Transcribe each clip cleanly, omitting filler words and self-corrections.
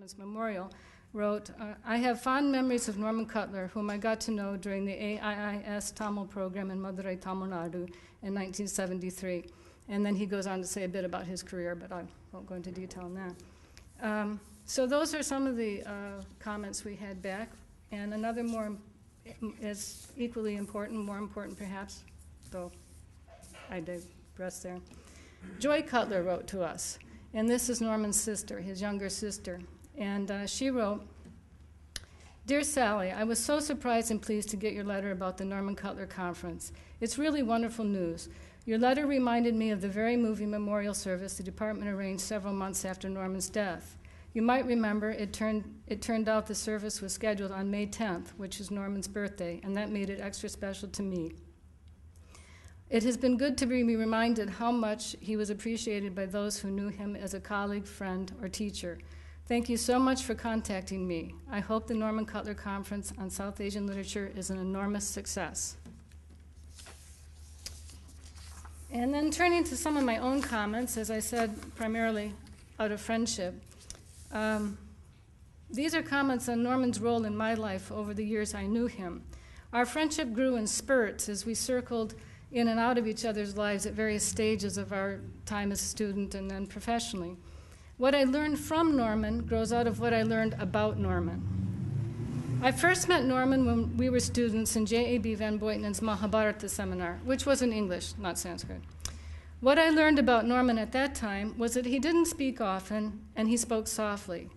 Norman's memorial, wrote, I have fond memories of Norman Cutler, whom I got to know during the AIIS Tamil program in Madurai, Tamil Nadu in 1973. And then he goes on to say a bit about his career, but I won't go into detail on that. So those are some of the comments we had back. And another more is equally important, more important perhaps, though I digress there. Joy Cutler wrote to us, and this is Norman's sister, his younger sister. And she wrote, Dear Sally, I was so surprised and pleased to get your letter about the Norman Cutler Conference. It's really wonderful news. Your letter reminded me of the very moving memorial service the department arranged several months after Norman's death. You might remember it turned out the service was scheduled on May 10th, which is Norman's birthday, and that made it extra special to me. It has been good to be reminded how much he was appreciated by those who knew him as a colleague, friend, or teacher. Thank you so much for contacting me. I hope the Norman Cutler Conference on South Asian Literature is an enormous success. And then turning to some of my own comments, as I said, primarily out of friendship. These are comments on Norman's role in my life over the years I knew him. Our friendship grew in spurts as we circled in and out of each other's lives at various stages of our time as a student and then professionally. What I learned from Norman grows out of what I learned about Norman. I first met Norman when we were students in J.A.B. Van Buitenen's Mahabharata seminar, which was in English, not Sanskrit. What I learned about Norman at that time was that he didn't speak often and he spoke softly.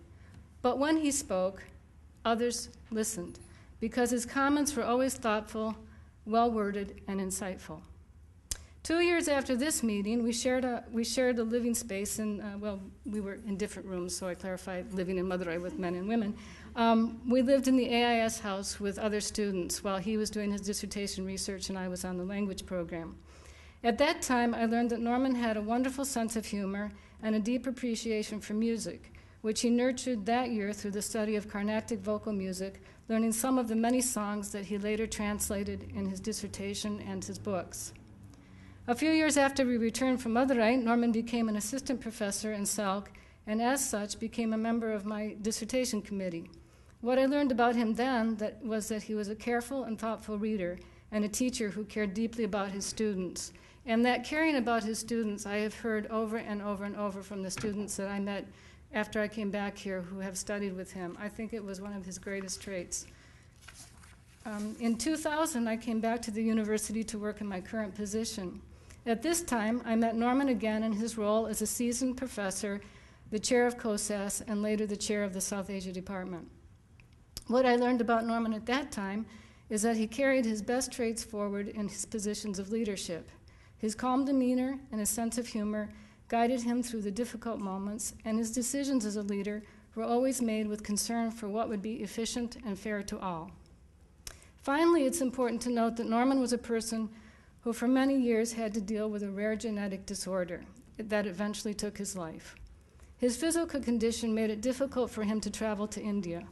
But when he spoke, others listened because his comments were always thoughtful, well-worded, and insightful. 2 years after this meeting, we shared a living space in, well, we were in different rooms, so I clarified living in Madurai with men and women. We lived in the AIS house with other students while he was doing his dissertation research and I was on the language program. At that time, I learned that Norman had a wonderful sense of humor and a deep appreciation for music, which he nurtured that year through the study of Carnatic vocal music, learning some of the many songs that he later translated in his dissertation and his books. A few years after we returned from Madurai, Norman became an assistant professor in Salk, and as such became a member of my dissertation committee. What I learned about him then was that he was a careful and thoughtful reader and a teacher who cared deeply about his students. And that caring about his students I have heard over and over and over from the students that I met after I came back here who have studied with him. I think it was one of his greatest traits. In 2000, I came back to the university to work in my current position. At this time, I met Norman again in his role as a seasoned professor, the chair of COSAL, and later the chair of the South Asia department. What I learned about Norman at that time is that he carried his best traits forward in his positions of leadership. His calm demeanor and his sense of humor guided him through the difficult moments, and his decisions as a leader were always made with concern for what would be efficient and fair to all. Finally, it's important to note that Norman was a person who for many years had to deal with a rare genetic disorder that eventually took his life. His physical condition made it difficult for him to travel to India.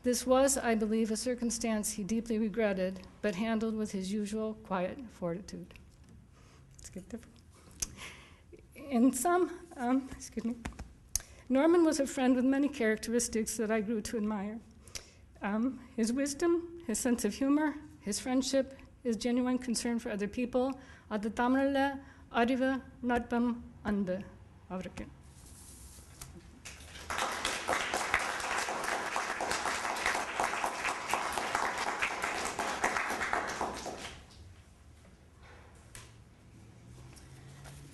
This was, I believe, a circumstance he deeply regretted, but handled with his usual quiet fortitude. Let's get difficult. In sum, Norman was a friend with many characteristics that I grew to admire. His wisdom, his sense of humor, his friendship, his genuine concern for other people, அது தமிழ்ல அறிவு நட்பம் அன்பு அவருக்கு.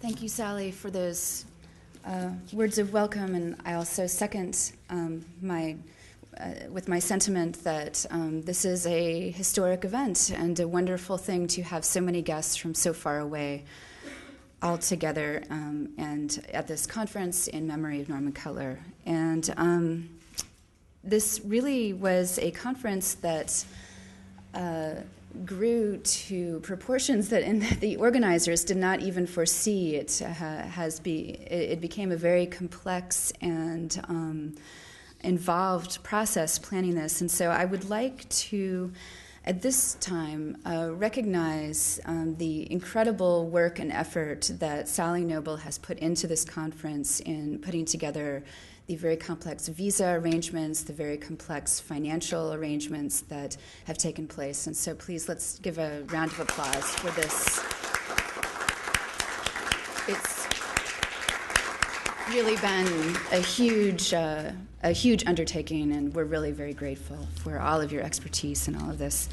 Thank you, Sally, for those words of welcome, and I also second with my sentiment that this is a historic event and a wonderful thing to have so many guests from so far away all together and at this conference in memory of Norman Cutler. And this really was a conference that grew to proportions that the organizers did not even foresee. It became a very complex and involved process planning this. And so I would like to, at this time, recognize the incredible work and effort that Sally Noble has put into this conference in putting together the very complex visa arrangements, the very complex financial arrangements that have taken place. And so please, let's give a round of applause for this. It's really been a huge undertaking, and we're really very grateful for all of your expertise and all of this.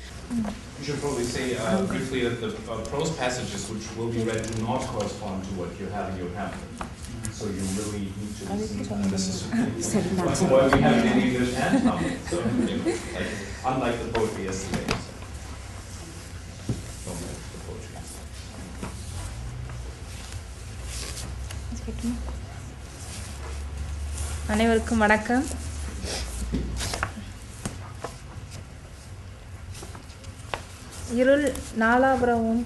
We should probably say briefly that the prose passages which will be read do not correspond to what you have in your pamphlet. So you really need to listen, and this is why we have it in English and Tamil. So, unlike the poetry yesterday. அனைவருக்கும் வணக்கம். இருள் நாலாபுரமும்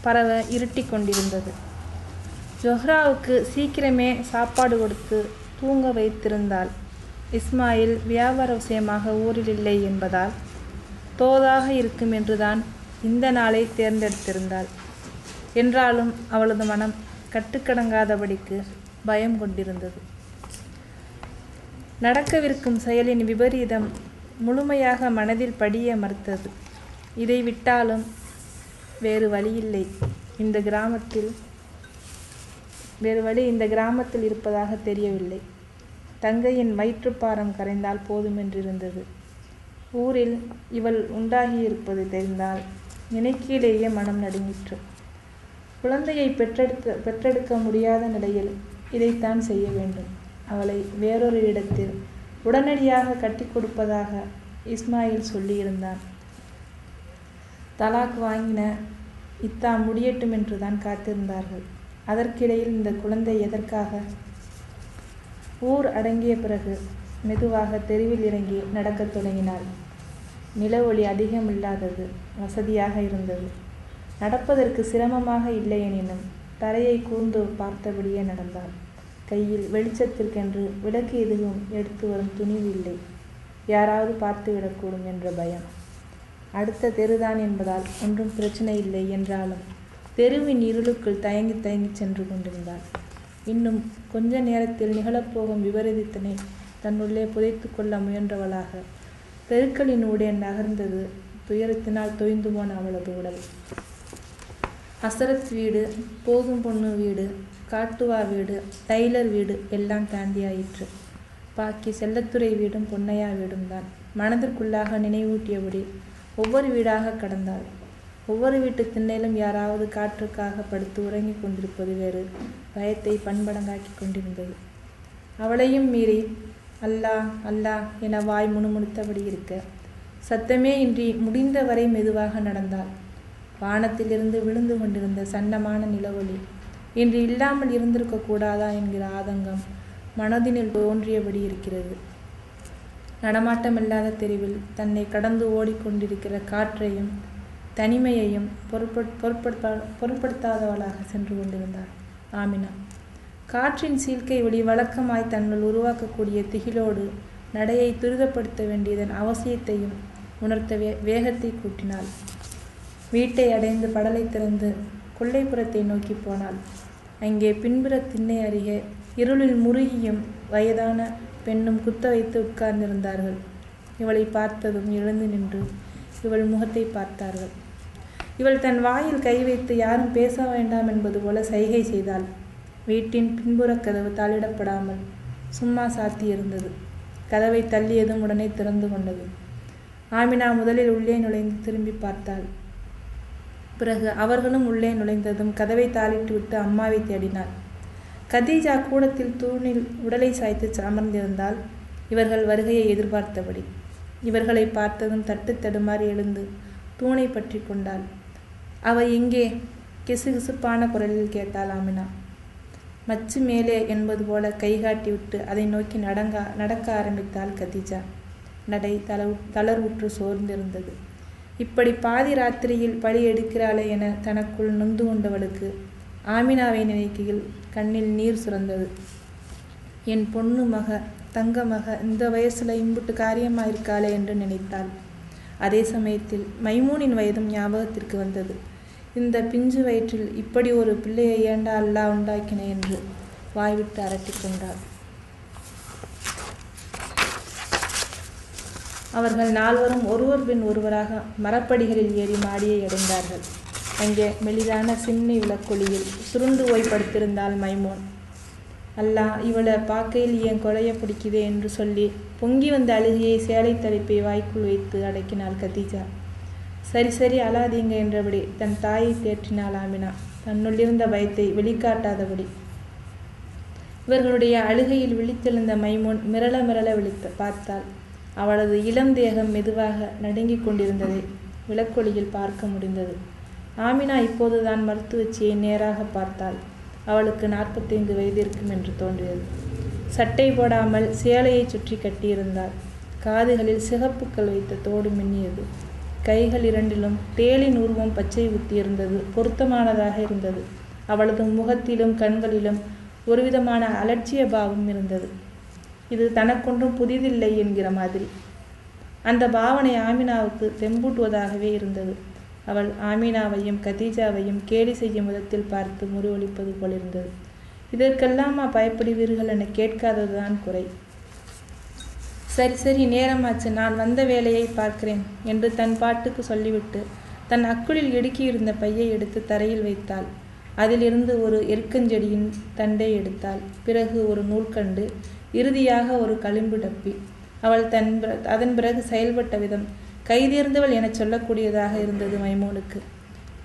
பரவ இருட்டி கொண்டிருந்தது. ஜொஹ்ராவுக்கு சீக்கிரமே சாப்பாடு கொடுத்து தூங்க வைத்திருந்தாள். இஸ்மாயில் வியாபார விஷயமாக ஊரில் இல்லை என்பதால் தோதாக இருக்கும் என்றுதான் இந்த நாளை தேர்ந்தெடுத்திருந்தாள். என்றாலும் அவளது மனம் கட்டுக்கடங்காதபடிக்கு பயம் கொண்டிருந்தது. நடக்கவிருக்கும் செயலின் விபரீதம் முழுமையாக மனதில் படிய மறுத்தது. இதை விட்டாலும் வேறு வழி இந்த கிராமத்தில் இருப்பதாக தெரியவில்லை. தங்கையின் வயிற்றுப்பாரம் கரைந்தால் போதுமென்றிருந்தது. ஊரில் இவள் உண்டாகியிருப்பது தெரிந்தால் நினைக்கையிலேயே மனம் நடுங்கிற்று. குழந்தையை பெற்றெடுக்க முடியாத நிலையில் இதைத்தான் செய்ய வேண்டும். அவளை வேறொரு இடத்தில் உடனடியாக கட்டி கொடுப்பதாக இஸ்மாயில் சொல்லியிருந்தான். தலாக் வாங்கின இத்தா முடியட்டும் என்றுதான் காத்திருந்தார்கள். அதற்கிடையில் இந்த குழந்தை எதற்காக? ஊர் அடங்கிய பிறகு மெதுவாக தெருவில் இறங்கி நடக்கத் தொடங்கினாள். நில ஒளி அதிகமில்லாதது, வசதியாக இருந்தது. நடப்பதற்கு சிரமமாக இல்லையெனினும் தரையை கூர்ந்து பார்த்தபடியே நடந்தாள். கையில் வெளிச்சத்திற்கென்று விளக்கு எதுவும் எடுத்து வரும் துணிவு இல்லை. யாராவது பார்த்து விடக்கூடும் என்ற பயம். அடுத்த தெருதான் என்பதால் ஒன்றும் பிரச்சனை இல்லை என்றாலும் தெருவின் இருளுக்குள் தயங்கி சென்று கொண்டிருந்தாள். இன்னும் கொஞ்ச நேரத்தில் நிகழப்போகும் விபரீதத்தினை தன்னுள்ளே புதைத்து கொள்ள முயன்றவளாக தெருக்களின் ஊடே நகர்ந்தது துயரத்தினால் தொய்ந்து போன அவளது உடல். அசரத் வீடு, போகும் பொண்ணு வீடு, காட்டுவா வீடு, டைலர் வீடு எல்லாம் தாண்டியாயிற்று. பாக்கி செல்லத்துறை வீடும் பொன்னையா வீடும் தான். மனதிற்குள்ளாக நினைவூட்டியபடி ஒவ்வொரு வீடாக கடந்தாள். ஒவ்வொரு வீட்டு திண்ணையிலும் யாராவது காற்றுக்காக படுத்து உறங்கி கொண்டிருப்பது வேறு பயத்தை பன்மடங்காக்கி கொண்டிருந்தது. அவளையும் மீறி அல்லா அல்லா என வாய் முணுமுணுத்தபடி இருக்க சத்தமே இன்றி முடிந்தவரை மெதுவாக நடந்தாள். வானத்திலிருந்து விழுந்து கொண்டிருந்த சன்னமான நிலவொளி இன்று இல்லாமல் இருந்திருக்க கூடாதா என்கிற ஆதங்கம் மனதினில் தோன்றியபடி இருக்கிறது. நடமாட்டமில்லாத தெருவில் தன்னை கடந்து ஓடிக்கொண்டிருக்கிற காற்றையும் தனிமையையும் பொருட்படுத்தாதவளாக சென்று கொண்டிருந்தாள் ஆமினா. காற்றின் சீழ்க்கை ஒளி வழக்கமாய் தன்னுள் உருவாக்கக்கூடிய திகிலோடு நடையை துரிதப்படுத்த வேண்டியதன் அவசியத்தையும் உணர்த்த வேகத்தை கூட்டினாள். வீட்டை அடைந்து படலை திறந்து கொல்லைப்புறத்தை நோக்கி போனாள். அங்கே பின்புற திண்ணை அருகே இருளில் முருகியும் வயதான பெண்ணும் குத்த வைத்து உட்கார்ந்திருந்தார்கள். இவளை பார்த்ததும் எழுந்து நின்று இவள் முகத்தை பார்த்தார்கள். இவள் தன் வாயில் கை வைத்து யாரும் பேச வேண்டாம் என்பது போல சைகை செய்தாள். வீட்டின் பின்புற கதவு தாளிடப்படாமல் சும்மா சாத்தியிருந்தது. கதவை தள்ளியதும் உடனே திறந்து கொண்டது. ஆமினா முதலில் உள்ளே நுழைந்து திரும்பி பார்த்தாள். பிறகு அவர்களும் உள்ளே நுழைந்ததும் கதவை தாளிட்டு விட்டு அம்மாவை தேடினாள். கதீஜா கூடத்தில் தூணில் உடலை சாய்த்து அமர்ந்திருந்தால் இவர்கள் வருகையை எதிர்பார்த்தபடி. இவர்களை பார்த்ததும் தட்டு தடுமாறி எழுந்து தூணை பற்றி கொண்டாள். அவ எங்கே? கிசுகிசுப்பான குரலில் கேட்டாள் ஆமினா. மச்சு மேலே என்பது போல கை காட்டிவிட்டு அதை நோக்கி நடக்க ஆரம்பித்தாள் கதீஜா. நடை தளர்வுற்று சோர்ந்திருந்தது. இப்படி பாதி ராத்திரியில் பழி எடுக்கிறாளே என தனக்குள் நொந்து கொண்டவளுக்கு ஆமினாவை நினைக்கையில் கண்ணில் நீர் சுரந்தது. என் பொண்ணு மக, தங்க மக, இந்த வயசுல இம்புட்டு காரியமாக இருக்காளே என்று நினைத்தாள். அதே சமயத்தில் மைமூனின் வயதும் ஞாபகத்திற்கு வந்தது. இந்த பிஞ்சு வயிற்றில் இப்படி ஒரு பிள்ளையை ஏண்டா அல்லாஹ் உண்டாக்கின என்று வாய்விட்டு அரட்டி கொண்டாள். அவர்கள் நால்வரும் ஒருவர் பின் ஒருவராக மரப்படிகளில் ஏறி மாடியை அடைந்தார்கள். அங்கே மெலிதான சிம்னி விளக்கொளியில் சுருண்டு ஓய்படுத்திருந்தாள் மைமோன். அல்லா, இவளை பார்க்கையில் ஏன் கொலைய பிடிக்குதே என்று சொல்லி பொங்கி வந்த அழுகையை சேலை தலைப்பை வாய்க்குள் வைத்து அடக்கினாள் கதீஜா. சரி சரி அழாதீங்க என்றபடி தன் தாயை தேற்றினாள் ஆமினா, தன்னுள்ளிருந்த பயத்தை வெளிக்காட்டாதபடி. இவர்களுடைய அழுகையில் விழித்தெழுந்த மைமோன் மிரள மிரள பார்த்தாள். அவளது இளம் தேகம் மெதுவாக நடுங்கிக் கொண்டிருந்ததை விளக்கொளியில் பார்க்க முடிந்தது. ஆமினா இப்போதுதான் மருத்துவச்சியை நேராக பார்த்தாள். அவளுக்கு 45 வயது இருக்கும் என்று தோன்றியது. சட்டை போடாமல் சேலையை சுற்றி கட்டியிருந்தாள். காதுகளில் சிகப்புக்கள் வைத்த தோடு மின்னியது. கைகள் இரண்டிலும் தேளின் உருவம் பச்சை ஊத்தியிருந்தது பொருத்தமானதாக இருந்தது. அவளது முகத்திலும் கண்களிலும் ஒருவிதமான அலட்சிய பாவம் இருந்தது. இது தனக்கொன்றும் புதிதில்லை என்கிற மாதிரி. அந்த பாவனை ஆமினாவுக்கு தெம்பூட்டுவதாகவே இருந்தது. அவள் ஆமினாவையும் கதீஜாவையும் கேலி செய்யும் விதத்தில் பார்த்து முறிவொழிப்பது போலிருந்தது. இதற்கெல்லாமா பயப்படுவீர்கள் என கேட்காததுதான் குறை. சரி சரி நேரமாச்சு, நான் வந்த வேலையை பார்க்கிறேன் என்று தன் பாட்டுக்கு சொல்லிவிட்டு தன் அக்குளில் இடுக்கியிருந்த பையை எடுத்து தரையில் வைத்தாள். அதிலிருந்து ஒரு எருக்கஞ்செடியின் தண்டை எடுத்தாள். பிறகு ஒரு நூல்கண்டு, இறுதியாக ஒரு களிம்பு டப்பி. அவள் அதன் பிறகு செயல்பட்ட விதம் கைதேர்ந்தவள் என சொல்லக்கூடியதாக இருந்தது மைமோனுக்கு.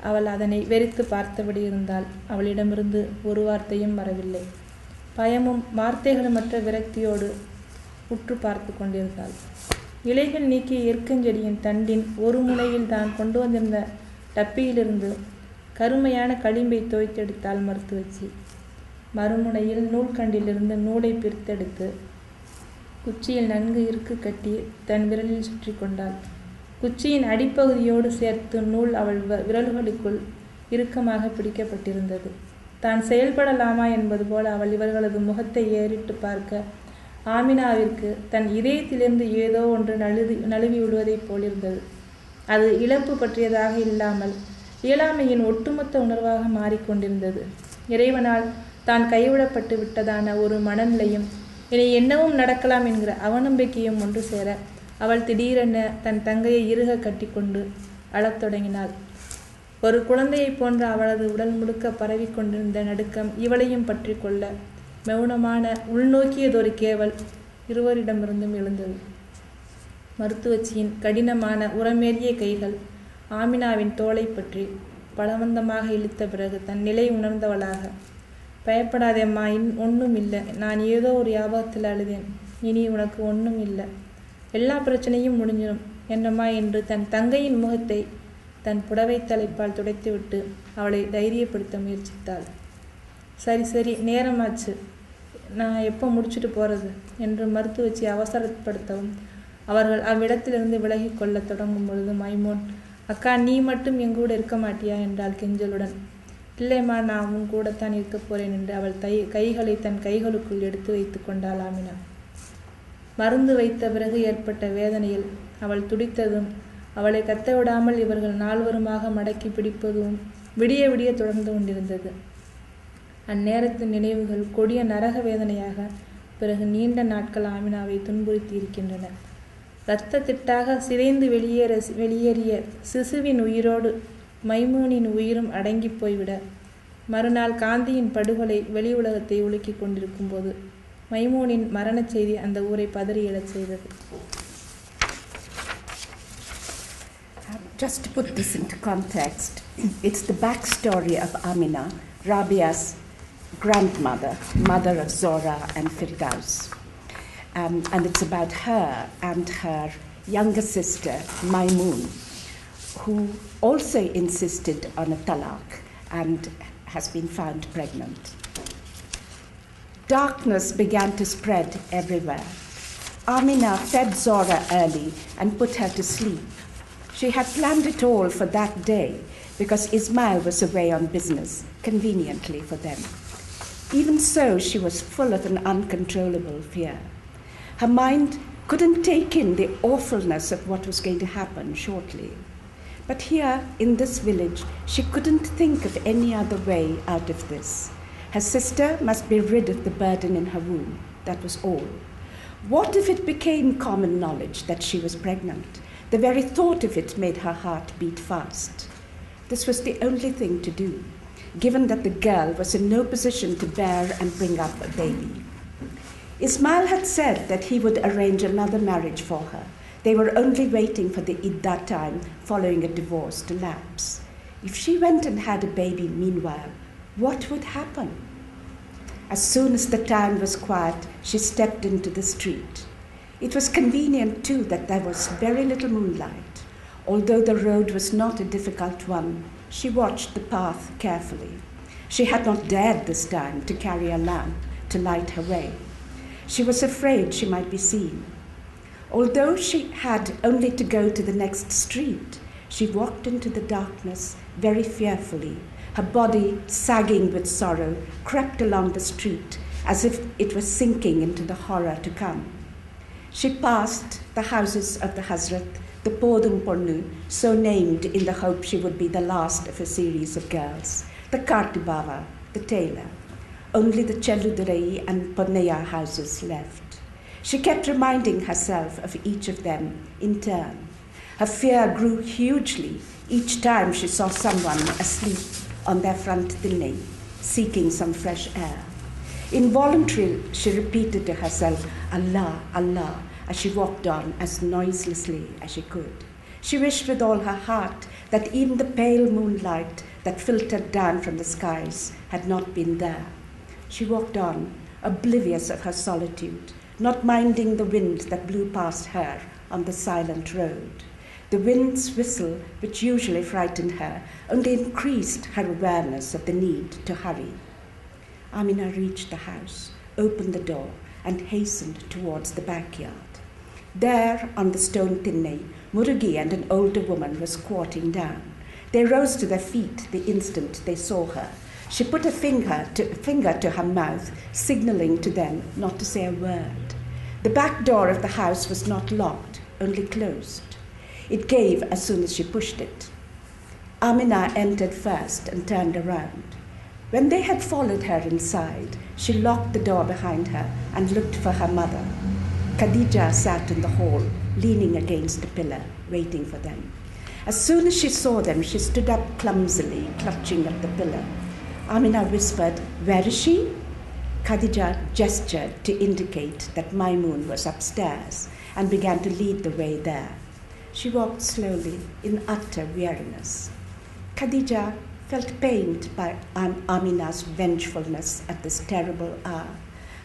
அவள் அதனை வெறித்து பார்த்தபடி இருந்தாள். அவளிடமிருந்து ஒரு வார்த்தையும் வரவில்லை. பயமும் வார்த்தைகளுமற்ற விரக்தியோடு உற்று பார்த்து கொண்டிருந்தாள். இலைகள் நீக்கிய எருக்கஞ்செடியின் தண்டின் ஒரு முனையில் தான் கொண்டு வந்திருந்த டப்பியிலிருந்து கருமையான களிம்பை தோய்த்தெடுத்தாள் மருத்துவச்சி. மறுமுனையில் நூல்கண்டிலிருந்து நூலை பிரித்தெடுத்து குச்சியில் நன்கு இறுக்கு கட்டி தன் விரலில் சுற்றி கொண்டாள். குச்சியின் அடிப்பகுதியோடு சேர்த்து நூல் அவள் விரல்களுக்குள் இறுக்கமாக பிடிக்கப்பட்டிருந்தது. தான் செயல்படலாமா என்பது போல அவள் இவர்களது முகத்தை ஏறிட்டு பார்க்க ஆமினாவிற்கு தன் இதயத்திலிருந்து ஏதோ ஒன்று நழுவி விடுவதைப் போலிருந்தது. அது இழப்பு பற்றியதாக இல்லாமல் இயலாமையின் ஒட்டுமொத்த உணர்வாக மாறிக்கொண்டிருந்தது. இறைவனால் தான் கைவிடப்பட்டு விட்டதான ஒரு மனநிலையும் இனி என்னவும் நடக்கலாம் என்கிற அவநம்பிக்கையும் ஒன்று சேர அவள் திடீரென தன் தங்கையை இறுக கட்டி கொண்டு அழத் தொடங்கினாள். ஒரு குழந்தையைப் போன்ற அவளது உடல் முழுக்க பரவி கொண்டிருந்த நடுக்கம் இவளையும் பற்றி கொள்ள மௌனமான உள்நோக்கியதொரு கேவல் இருவரிடமிருந்தும் எழுந்தது. மருத்துவச்சியின் கடினமான உரமேறிய கைகள் ஆமினாவின் தோளை பற்றி பலவந்தமாக இழுத்த பிறகு தன் நிலை உணர்ந்தவளாக, பயப்படாதேம்மா, ஒன்றும் இல்லை, நான் ஏதோ ஒரு யாபத்தில் அழுதேன், இனி உனக்கு ஒன்றும் இல்லை, எல்லா பிரச்சனையும் முடிஞ்சிடும் என்னம்மா என்று தன் தங்கையின் முகத்தை தன் புடவை தலைப்பால் துடைத்துவிட்டு அவளை தைரியப்படுத்த முயற்சித்தாள். சரி சரி நேரமாச்சு, நான் எப்போ முடிச்சுட்டு போகிறது என்று மருத்துவச்சி அவசரப்படுத்தவும் அவர்கள் அவ்விடத்திலிருந்து விலகி கொள்ள தொடங்கும் பொழுது மைமோன், அக்கா நீ மட்டும் எங்கூட இருக்க மாட்டியா என்றாள் கெஞ்சலுடன். இல்லைம்மா, நான் உன் கூடத்தான் இருக்க போறேன் என்று அவள் கைகளை தன் கைகளுக்குள் எடுத்து வைத்து கொண்டாள் ஆமினா. மருந்து வைத்த பிறகு ஏற்பட்ட வேதனையில் அவள் துடித்ததும் அவளை கத்தவிடாமல் இவர்கள் நால்வருமாக மடக்கி பிடிப்பதும் விடிய விடிய தொடர்ந்து கொண்டிருந்தது. அந்நேரத்தின் நினைவுகள் கொடிய நரக வேதனையாக பிறகு நீண்ட நாட்கள் ஆமினாவை துன்புறுத்தி இருக்கின்றன. இரத்த திட்டாக சிதைந்து வெளியேறிய சிசுவின் உயிரோடு மைமூனின் உயிரும் அடங்கி போய்விட மறுநாள் காந்தியின் படுகொலை வெளி உலகத்தை உலுக்கி கொண்டிருக்கும் போது மைமூனின் மரணச் செய்தி அந்த ஊரை பதறி எழச் செய்தது. Just to put this into context, it's the backstory of Amina, Rabia's grandmother, mother of Zora and Firdaus. And it's about her and her younger sister, Maimun, who also insisted on a talaq and has been found pregnant. Darkness began to spread everywhere. Amina fed Zora early and put her to sleep. She had planned it all for that day because Ismail was away on business, conveniently for them. Even so, she was full of an uncontrollable fear. Her mind couldn't take in the awfulness of what was going to happen shortly. But here, in this village, she couldn't think of any other way out of this. Her sister must be rid of the burden in her womb. That was all. What if it became common knowledge that she was pregnant? The very thought of it made her heart beat fast. This was the only thing to do, given that the girl was in no position to bear and bring up a baby. Ismail had said that he would arrange another marriage for her. They were only waiting for the iddah time following a divorce to lapse. If she went and had a baby meanwhile, what would happen? As soon as the town was quiet, she stepped into the street. It was convenient, too, that there was very little moonlight. Although the road was not a difficult one, she watched the path carefully. She had not dared this time to carry a lamp to light her way. She was afraid she might be seen. Although she had only to go to the next street, she walked into the darkness very fearfully. Her body, sagging with sorrow, crept along the street as if it was sinking into the horror to come. She passed the houses of the Hazrat, the Podum Pornu, so named in the hope she would be the last of a series of girls, the Kartibava, the tailor. Only the Chelludurai and Ponnaya houses left. She kept reminding herself of each of them in turn. Her fear grew hugely each time she saw someone asleep on their front tilney, seeking some fresh air. Involuntarily, she repeated to herself, Allah, Allah, as she walked on as noiselessly as she could. She wished with all her heart that even the pale moonlight that filtered down from the skies had not been there. She walked on, oblivious of her solitude, not minding the wind that blew past her on the silent road. The wind's whistle, which usually frightened her, only increased her awareness of the need to hurry. Amina reached the house, opened the door, and hastened towards the backyard. There, on the stone tinny, Murugi and an older woman were squatting down. They rose to their feet the instant they saw her. She put a finger to her mouth, signaling to them not to say a word. The back door of the house was not locked, only closed. It gave as soon as she pushed it. Amina entered first and turned around. When they had followed her inside, she locked the door behind her and looked for her mother. Khadija sat in the hall, leaning against a pillar, waiting for them. As soon as she saw them, she stood up clumsily, clutching at the pillar. Amina whispered, "Where is she?" Khadija gestured to indicate that Maimun was upstairs and began to lead the way there. She walked slowly in utter weariness. Khadija felt pained by Amina's vengefulness at this terrible hour,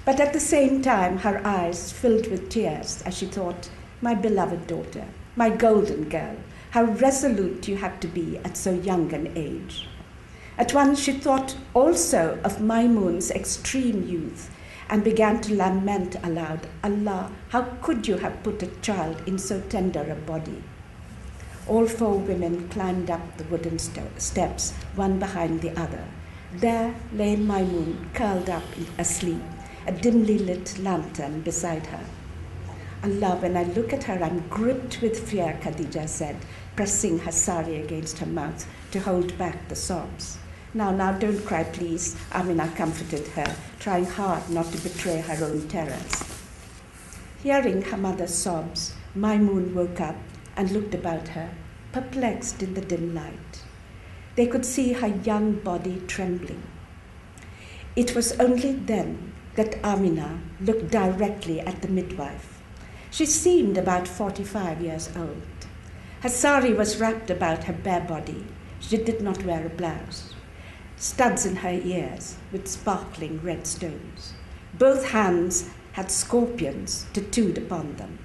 but at the same time her eyes filled with tears as she thought, "My beloved daughter, my golden girl, how resolute you have to be at so young an age." At once she thought also of Maimun's extreme youth and began to lament aloud, "Allah, how could you have put a child in so tender a body?" All four women climbed up the wooden steps, one behind the other. There lay Maimun, curled up asleep, a dimly lit lantern beside her. "Allah, when I look at her, I'm gripped with fear," Khadija said, pressing her sari against her mouth to hold back the sobs. Now, don't cry, please," Amina comforted her, trying hard not to betray her own terrors. Hearing her mother's sobs, Maimun woke up and looked about her, perplexed in the dim light. They could see her young body trembling. It was only then that Amina looked directly at the midwife. She seemed about 45 years old. Her sari was wrapped about her bare body. She did not wear a blouse. Studs in her ears with sparkling red stones. Both hands had scorpions tattooed upon them.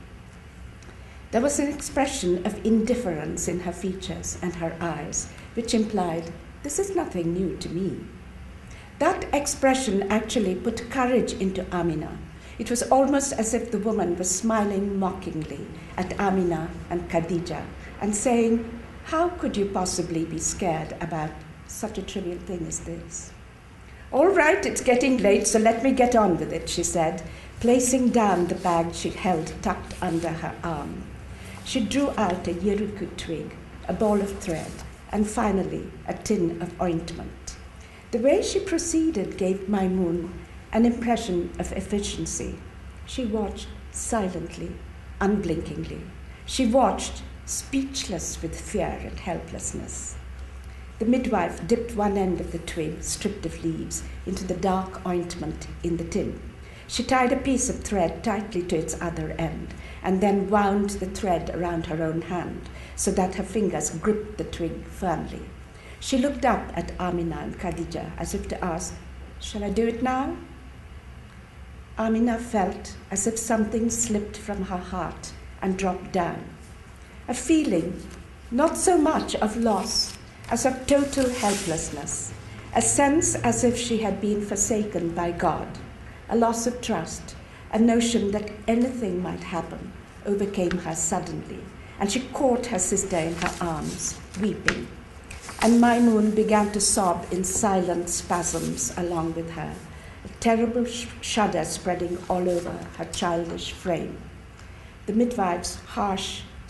There was an expression of indifference in her features and her eyes, which implied, "This is nothing new to me." That expression actually put courage into Amina. It was almost as if the woman was smiling mockingly at Amina and Khadija and saying, "How could you possibly be scared about such a trivial thing as this?" "All right, it's getting late, so let me get on with it," she said, placing down the bag she held tucked under her arm. She drew out a yeruku twig, a ball of thread, and finally a tin of ointment. The way she proceeded gave Maimun an impression of efficiency. She watched silently, unblinkingly. She watched, speechless with fear and helplessness. The midwife dipped one end of the twig, stripped of leaves, into the dark ointment in the tin. She tied a piece of thread tightly to its other end, and then wound the thread around her own hand so that her fingers gripped the twig firmly. She looked up at Amina and Khadija as if to ask, "Shall I do it now?" Amina felt as if something slipped from her heart and dropped down. A feeling not so much of loss as of total helplessness, a sense as if she had been forsaken by God, a loss of trust, a notion that anything might happen overcame her suddenly, and she caught her sister in her arms, weeping. And Maimun began to sob in silent spasms along with her, a terrible shudder spreading all over her childish frame. The midwife's harsh,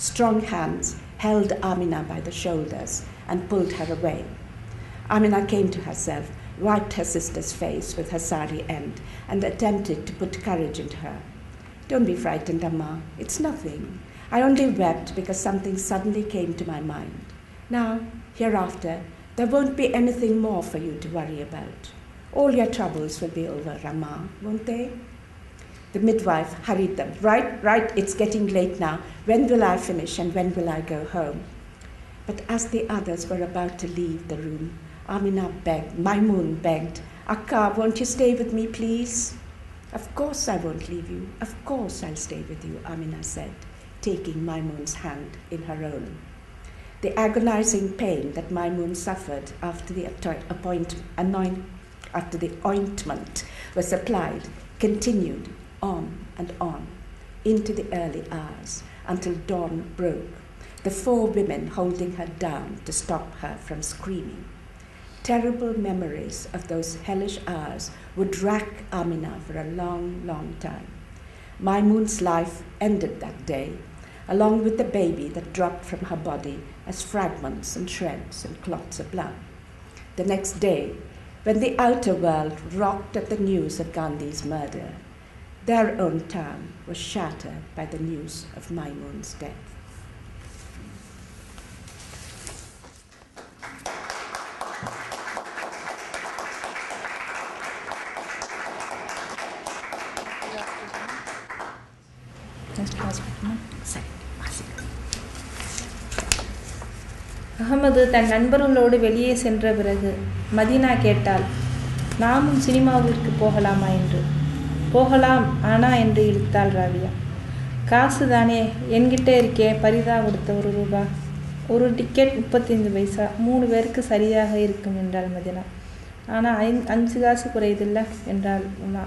strong hands held Amina by the shoulders and pulled her away. Amina came to herself, wiped her sister's face with her sari end, and attempted to put courage into her. "Don't be frightened, Amma. It's nothing. I only wept because something suddenly came to my mind. Now, hereafter, there won't be anything more for you to worry about. All your troubles will be over, Amma, won't they?" The midwife hurried them. Right, it's getting late now. When will I finish and when will I go home?" But as the others were about to leave the room, Maimun begged, "Akka, won't you stay with me, please?" "Of course I won't leave you. Of course I'll stay with you," Amina said, taking Maimun's hand in her own. The agonizing pain that Maimun suffered after the ointment was applied continued on and on into the early hours until dawn broke, the 4 women holding her down to stop her from screaming. Terrible memories of those hellish hours would rack Amina for a long, long time. Maimun's life ended that day, along with the baby that dropped from her body as fragments and shreds and clots of blood. The next day, when the outer world rocked at the news of Gandhi's murder, their own town was shattered by the news of Maimun's death. Ahmed தன் நண்பர்களோடு வெளியே சென்ற பிறகு Medina கேட்டாள், "நாமும் சினிமாவிற்கு போகலாமா என்று." "போகலாம் ஆனா" என்று இழுத்தாள் ராவியா. "காசு தானே என்கிட்ட இருக்கே, பரிதா கொடுத்த ₹1. ஒரு டிக்கெட் 35 பைசா, 3 பேருக்கு சரியாக இருக்கும்" என்றாள் மதீனா. "ஆனால் 5 காசு குறையுதில்ல" என்றாள் உமா.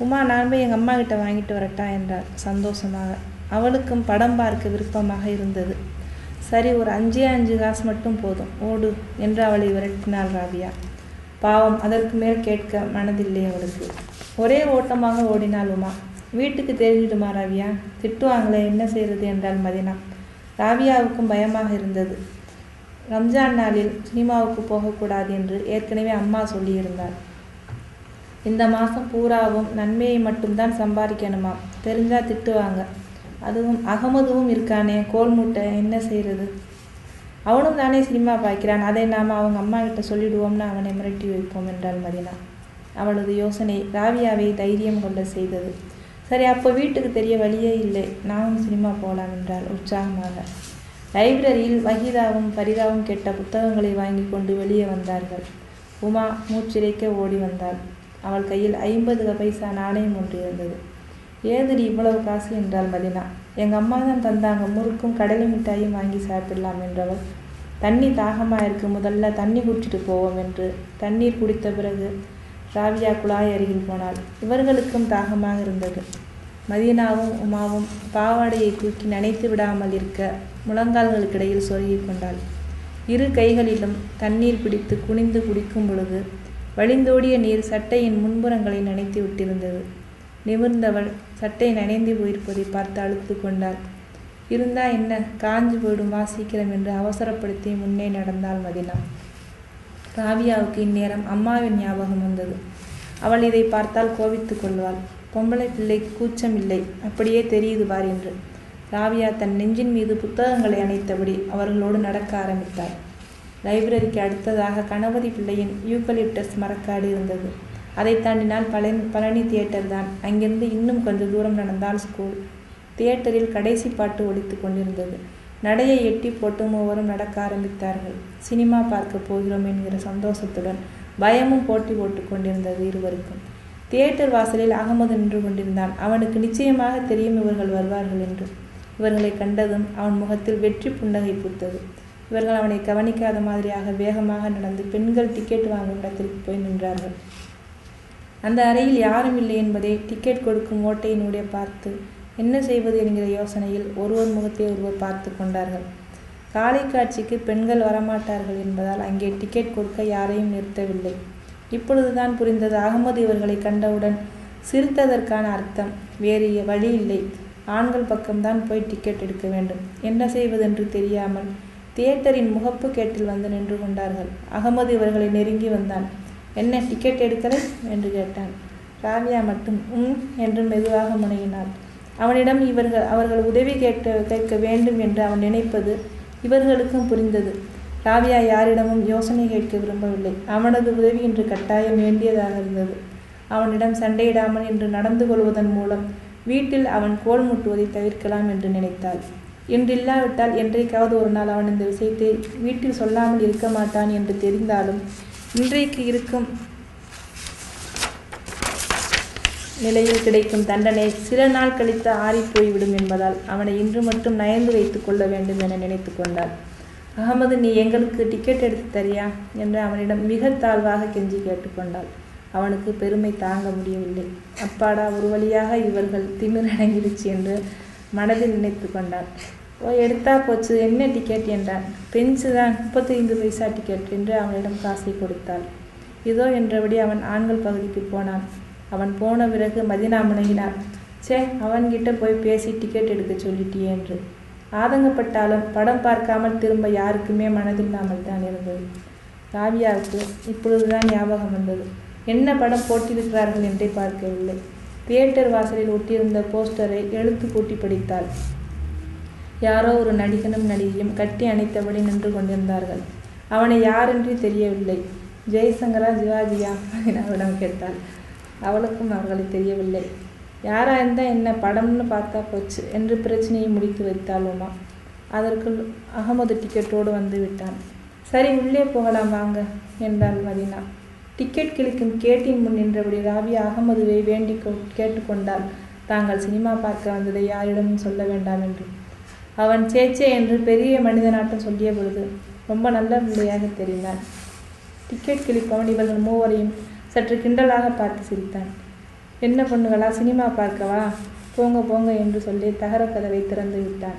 "உமா, நான் போய் எங்கள் அம்மா கிட்ட வாங்கிட்டு வரட்டா" என்றாள் சந்தோஷமாக. அவளுக்கும் படம் பார்க்க விருப்பமாக இருந்தது. "சரி, ஒரு 5 காசு மட்டும் போதும், ஓடு" என்று அவளை விரட்டினாள் ராபியா. பாவம், அதற்கு மேல் கேட்க மனதில்லை அவளுக்கு. ஒரே ஓட்டமாக ஓடினாள் உமா. "வீட்டுக்கு தெரிஞ்சிடுமா ராபியா? திட்டுவாங்களே, என்ன செய்கிறது" என்றாள் மதீனா. ராபியாவுக்கும் பயமாக இருந்தது. ரம்ஜான் நாளில் சினிமாவுக்கு போகக்கூடாது என்று ஏற்கனவே அம்மா சொல்லியிருந்தாள். இந்த மாதம் பூராவும் நன்மையை மட்டும்தான் சம்பாதிக்கணுமா, தெரிஞ்சா திட்டுவாங்க. அதுவும் அகமதுவும் இருக்கானே, கோல் மூட்டை, என்ன செய்கிறது? அவனும் தானே சினிமா பார்க்கிறான், அதை நாம் அவங்க அம்மா கிட்ட சொல்லிடுவோம்னு அவனை மிரட்டி வைப்போம் என்றாள் மதீனா. அவளது யோசனை ராவியாவை தைரியம் கொள்ள செய்தது. "சரி, அப்போ வீட்டுக்கு தெரிய வழியே இல்லை, நானும் சினிமா போகலாம்" என்றாள் உற்சாகமாக. லைப்ரரியில் வஹீதாவும் பரிதாவும் கேட்ட புத்தகங்களை வாங்கி கொண்டு வெளியே வந்தார்கள். உமா மூச்சிறைக்க ஓடி வந்தாள். அவள் கையில் 50 பைசா நாணயம் ஒன்று இருந்தது. "ஏதுடி இவ்வளவு காசு" என்றாள் மதீனா. "எங்கள் அம்மா தான் தந்தாங்க, முறுக்கும் கடலை மிட்டாயும் வாங்கி சாப்பிடலாம்" என்றவள். "தண்ணி தாகமாக இருக்கு, முதல்ல தண்ணி குடிச்சிட்டு போவோம்" என்று தண்ணீர் குடித்த பிறகு ராவியா குழாய் அருகில் போனாள். இவர்களுக்கும் தாகமாக இருந்தது. மதீனாவும் உமாவும் பாவாடையை தூக்கி நனைத்து விடாமல் இருக்க முழங்கால்களுக்கிடையில் சொருகிக் கொண்டாள். 2 கைகளிலும் தண்ணீர் பிடித்து குனிந்து குடிக்கும் பொழுது வழிந்தோடிய நீர் சட்டையின் முன்புறங்களை நனைத்து விட்டிருந்தது. நிமிர்ந்தவள் சட்டை நனைந்து போயிருப்பதை பார்த்து அழுத்து கொண்டாள். "இருந்தா என்ன, காஞ்சு போயிடும், வா சீக்கிரம்" என்று அவசரப்படுத்தி முன்னே நடந்தாள் மதீனா. ராவியாவுக்கு இந்நேரம் அம்மாவின் ஞாபகம் வந்தது. அவள் இதை பார்த்தால் கோபித்து கொள்வாள். பொம்பளை பிள்ளைக்கு கூச்சம் இல்லை, அப்படியே தெரியுது பார் என்று. ராவியா தன் நெஞ்சின் மீது புத்தகங்களை அணைத்தபடி அவர்களோடு நடக்க ஆரம்பித்தாள். லைப்ரரிக்கு அடுத்ததாக கணபதி பிள்ளையின் யூக்கலிப்டஸ் மரக்காடு இருந்தது. அதை தாண்டினால் பழனி தியேட்டர் தான். அங்கிருந்து இன்னும் கொஞ்சம் தூரம் நடந்தால் ஸ்கூல். தியேட்டரில் கடைசி பாட்டு ஒலித்து கொண்டிருந்தது. நடையை எட்டி போட்டு மூவரும் நடக்க ஆரம்பித்தார்கள். சினிமா பார்க்க போகிறோம் என்கிற சந்தோஷத்துடன் பயமும் போட்டி போட்டு கொண்டிருந்தது இருவருக்கும். தியேட்டர் வாசலில் அகமது நின்று கொண்டிருந்தான். அவனுக்கு நிச்சயமாக தெரியும் இவர்கள் வருவார்கள் என்று. இவர்களை கண்டதும் அவன் முகத்தில் வெற்றி புன்னகை பூத்தது. இவர்கள் அவனை கவனிக்காத மாதிரியாக வேகமாக நடந்து பெண்கள் டிக்கெட் வாங்கும் இடத்திற்கு போய் நின்றார்கள். அந்த அறையில் யாரும் இல்லை என்பதை டிக்கெட் கொடுக்கும் ஓட்டையினுடைய பார்த்து என்ன செய்வது என்கிற யோசனையில் ஒருவர் முகத்தை ஒருவர் பார்த்து கொண்டார்கள். காலை காட்சிக்கு பெண்கள் வரமாட்டார்கள் என்பதால் அங்கே டிக்கெட் கொடுக்க யாரையும் நிறுத்தவில்லை. இப்பொழுதுதான் புரிந்தது அகமது இவர்களை கண்டவுடன் சிரித்ததற்கான அர்த்தம். வேறு வழி இல்லை, ஆண்கள் பக்கம்தான் போய் டிக்கெட் எடுக்க வேண்டும். என்ன செய்வதென்று தெரியாமல் தியேட்டரின் முகப்பு கேட்டில் வந்து நின்று கொண்டார்கள். அகமது இவர்களை நெருங்கி வந்தான். என்ன டிக்கெட் எடுக்கலை என்று கேட்டான். ராவியா மட்டும் என்று மெதுவாக முனையினாள். அவனிடம் அவர்கள் உதவி கேட்க வேண்டும் என்று அவன் நினைப்பது இவர்களுக்கும் புரிந்தது. ராவியா யாரிடமும் யோசனை கேட்க விரும்பவில்லை. அவனது உதவி இன்று கட்டாயம் வேண்டியதாக இருந்தது. அவனிடம் சண்டையிடாமல் என்று நடந்து கொள்வதன் மூலம் வீட்டில் அவன் கோல் முட்டுவதை தவிர்க்கலாம் என்று நினைத்தாள். இன்றில்லாவிட்டால் என்றைக்காவது ஒரு நாள் அவன் இந்த விஷயத்தை வீட்டில் சொல்லாமல் இருக்க மாட்டான் என்று தெரிந்தாலும் இன்றைக்கு இருக்கும் நிலையில் கிடைக்கும் தண்டனை சில நாள் கழித்து ஆறிப்போய்விடும் என்பதால் அவனை இன்று மட்டும் நயந்து வைத்து கொள்ள வேண்டும் என நினைத்து கொண்டாள். அகமது, நீ எங்களுக்கு டிக்கெட் எடுத்து தரியா என்று அவனிடம் மிக தாழ்வாக கெஞ்சி கேட்டுக்கொண்டாள். அவனுக்கு பெருமை தாங்க முடியவில்லை. அப்பாடா, ஒரு வழியாக இவர்கள் திமிரடங்கிடுச்சு என்று மனதில் நினைத்து கொண்டான். எடுத்தா போச்சு, என்ன டிக்கெட் என்றான். பெஞ்சு தான், 35 பைசா டிக்கெட் என்று அவனிடம் காசை கொடுத்தாள். இதோ என்றபடி அவன் ஆண்கள் பகுதிக்கு போனான். அவன் போன பிறகு மதினா முனகினார். அவன்கிட்ட போய் பேசி டிக்கெட் எடுக்க சொல்லிட்டியே என்று. ஆதங்கப்பட்டாலும் படம் பார்க்காமல் திரும்ப யாருக்குமே மனதில்லாமல் தான் இருந்தது. ராவியாவுக்கு இப்பொழுதுதான் ஞாபகம் வந்தது. என்ன படம் போட்டிருக்கிறார்கள் என்றே பார்க்கவில்லை. தியேட்டர் வாசலில் ஒட்டியிருந்த போஸ்டரை எழுத்து கூட்டி படித்தாள். யாரோ ஒரு நடிகனும் நடிகையும் கட்டி அணைத்தபடி நின்று கொண்டிருந்தார்கள். அவனை யாரென்று தெரியவில்லை. ஜெய்சங்கரா சிவாஜியா அவனிடம் கேட்டாள். அவளுக்கும் அவர்களை தெரியவில்லை. யாரா இருந்தால் என்ன, படம்னு பார்த்தா போச்சு என்று பிரச்சனையை முடித்து வைத்தாள் உமா. அதற்குள் அகமது டிக்கெட்டோடு வந்து விட்டான். சரி, உள்ளே போகலாம் வாங்க என்றாள் மதினா. டிக்கெட் கிழிக்கும் கேட்டின் முன் நின்றபடி ராவியா அகமதுவை வேண்டி கேட்டுக்கொண்டால் தாங்கள் சினிமா பார்க்க வந்ததை யாரிடமும் சொல்ல வேண்டாம் என்று. அவன் சேச்சே என்று பெரிய மனிதனாட்டம் சொல்லிய பொழுது ரொம்ப நல்ல பிள்ளையாக தெரிந்தான். டிக்கெட் கிழிப்பவன் இவர்கள் மூவரையும் சற்று கிண்டலாக பார்த்து சிரித்தான். என்ன பொண்ணுகளா, சினிமா பார்க்கவா? போங்க போங்க என்று சொல்லி தகர கதவை திறந்து விட்டான்.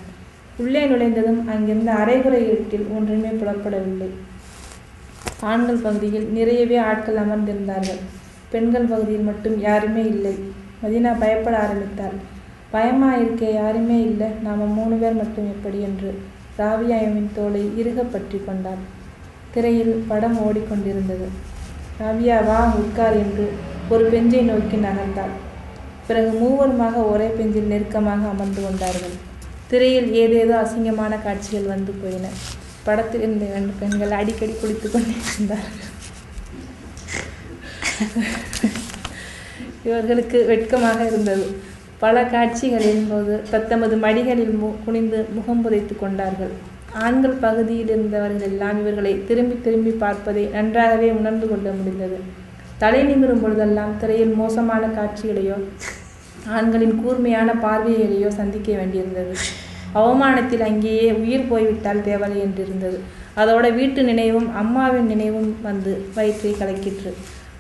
உள்ளே நுழைந்ததும் அங்கிருந்த அரைகுறை இருட்டில் ஒன்றுமே புலப்படவில்லை. ஆண்கள் பகுதியில் நிறையவே ஆட்கள் அமர்ந்திருந்தார்கள். பெண்கள் பகுதியில் மட்டும் யாருமே இல்லை. மதினா பயப்பட ஆரம்பித்தாள். பயமா இருக்கே, யாருமே இல்லை, நாம் 3 பேர் மட்டும் எப்படி என்று ராவியாவின் தோளை இறுக பற்றி கொண்டாள். திரையில் படம் ஓடிக்கொண்டிருந்தது. ராவியா, வா உட்கார் என்று ஒரு பெஞ்சை நோக்கி நகர்ந்தாள். பிறகு மூவருமாக ஒரே பெஞ்சில் நெருக்கமாக அமர்ந்து கொண்டார்கள். திரையில் ஏதேதோ அசிங்கமான காட்சிகள் வந்து போயின. படத்தில் இருந்த 2 பெண்கள் அடிக்கடி குளித்து கொண்டிருந்தார்கள். இவர்களுக்கு வெட்கமாக இருந்தது. பல காட்சிகளின் போது தத்தமது மடிகளில் குனிந்து முகம் புதைத்து கொண்டார்கள். ஆண்கள் பகுதியில் இருந்தவர்கள் எல்லாம் இவர்களை திரும்பி திரும்பி பார்ப்பதை நன்றாகவே உணர்ந்து கொள்ள முடிந்தது. தலை நிமிரும் பொழுதெல்லாம் திரையில் மோசமான காட்சிகளையோ ஆண்களின் கூர்மையான பார்வைகளையோ சந்திக்க வேண்டியிருந்தது. அவமானத்தில் அங்கேயே உயிர் போய்விட்டால் தேவலை என்றிருந்தது. அதோட வீட்டு நினைவும் அம்மாவின் நினைவும் வந்து வயிற்றை கலக்கிற்று.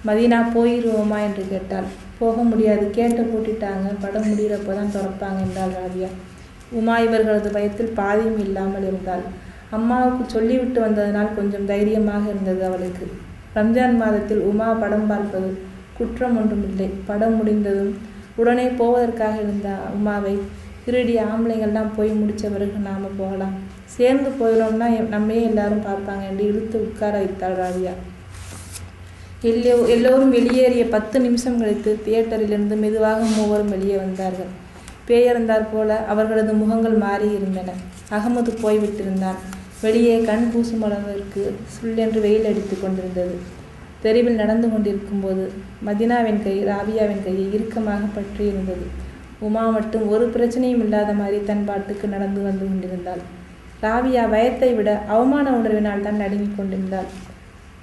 மதினா, போயிடுவோமா என்று கேட்டாள். போக முடியாது, கேட்ட பூட்டிட்டாங்க, படம் முடிகிறப்போ தான் திறப்பாங்க என்றாள் ராவியா. உமா இவர்களது பயத்தில் பாதியும் இல்லாமல் இருந்தாள். அம்மாவுக்கு சொல்லிவிட்டு வந்ததனால் கொஞ்சம் தைரியமாக இருந்தது அவளுக்கு. ரம்ஜான் மாதத்தில் உமா படம் பார்ப்பது குற்றம் ஒன்றுமில்லை. படம் முடிந்ததும் உடனே போவதற்காக இருந்த உமாவை, இருடி, ஆம்பளைங்கள்லாம் போய் முடித்த பிறகு நாம் போகலாம், சேர்ந்து போயிடோம்னா நம்மையே எல்லாரும் பார்ப்பாங்க என்று இழுத்து உட்கார வைத்தாள் ராவியா. எல்லோரும் வெளியேறிய 10 நிமிஷம் கழித்து தியேட்டரிலிருந்து மெதுவாக மூவரும் வெளியே வந்தார்கள். பேயறந்தாற் போல அவர்களது முகங்கள் மாறியிருந்தன. அகமது போய்விட்டிருந்தான். வெளியே கண் கூசும் அளவிற்கு சுள்ளென்று வெயில் அடித்து கொண்டிருந்தது. தெருவில் நடந்து கொண்டிருக்கும் போது மதினாவின் கை ராபியாவின் கையை இறுக்கமாக பற்றியிருந்தது. உமா மட்டும் ஒரு பிரச்சனையும் இல்லாத மாதிரி தன் பாட்டுக்கு நடந்து வந்து கொண்டிருந்தாள். ராபியா பயத்தை விட அவமான உணர்வினால் தான் நடுங்கிக் கொண்டிருந்தாள்.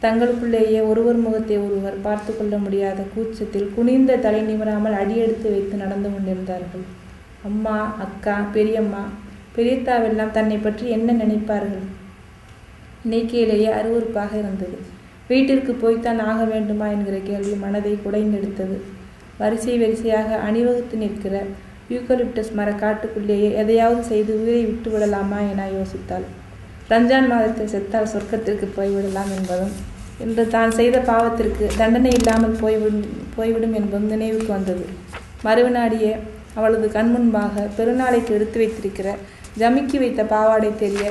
தங்களுக்குள்ளேயே ஒருவர் முகத்தை ஒருவர் பார்த்து கொள்ள முடியாத கூச்சத்தில் குனிந்த தலை நிமிராமல் அடியெடுத்து வைத்து நடந்து கொண்டிருந்தார்கள். அம்மா, அக்கா, பெரியம்மா, பெரியத்தாவெல்லாம் தன்னை பற்றி என்ன நினைப்பார்கள்? நினைக்கையிலேயே அருவருப்பாக இருந்தது. வீட்டிற்கு போய்த்தான் ஆக வேண்டுமா என்கிற கேள்வி மனதை குடைந்தெடுத்தது. வரிசையாக அணிவகுத்து நிற்கிற யூக்கலிப்டஸ் மர காட்டுக்குள்ளேயே எதையாவது செய்து உயிரை விட்டு விடலாமா என யோசித்தாள். ரம்ஜான் மாதத்தில் செத்தால் சொர்க்கத்திற்கு போய்விடலாம் என்பதும், இன்று தான் செய்த பாவத்திற்கு தண்டனை இல்லாமல் போய்விடும் என்பதும் நினைவுக்கு வந்தது. மறுவினாடியே அவளது கண்முன்பாக பெருநாளைக்கு எடுத்து வைத்திருக்கிற ஜமிக்கி வைத்த பாவாடை தெரிய,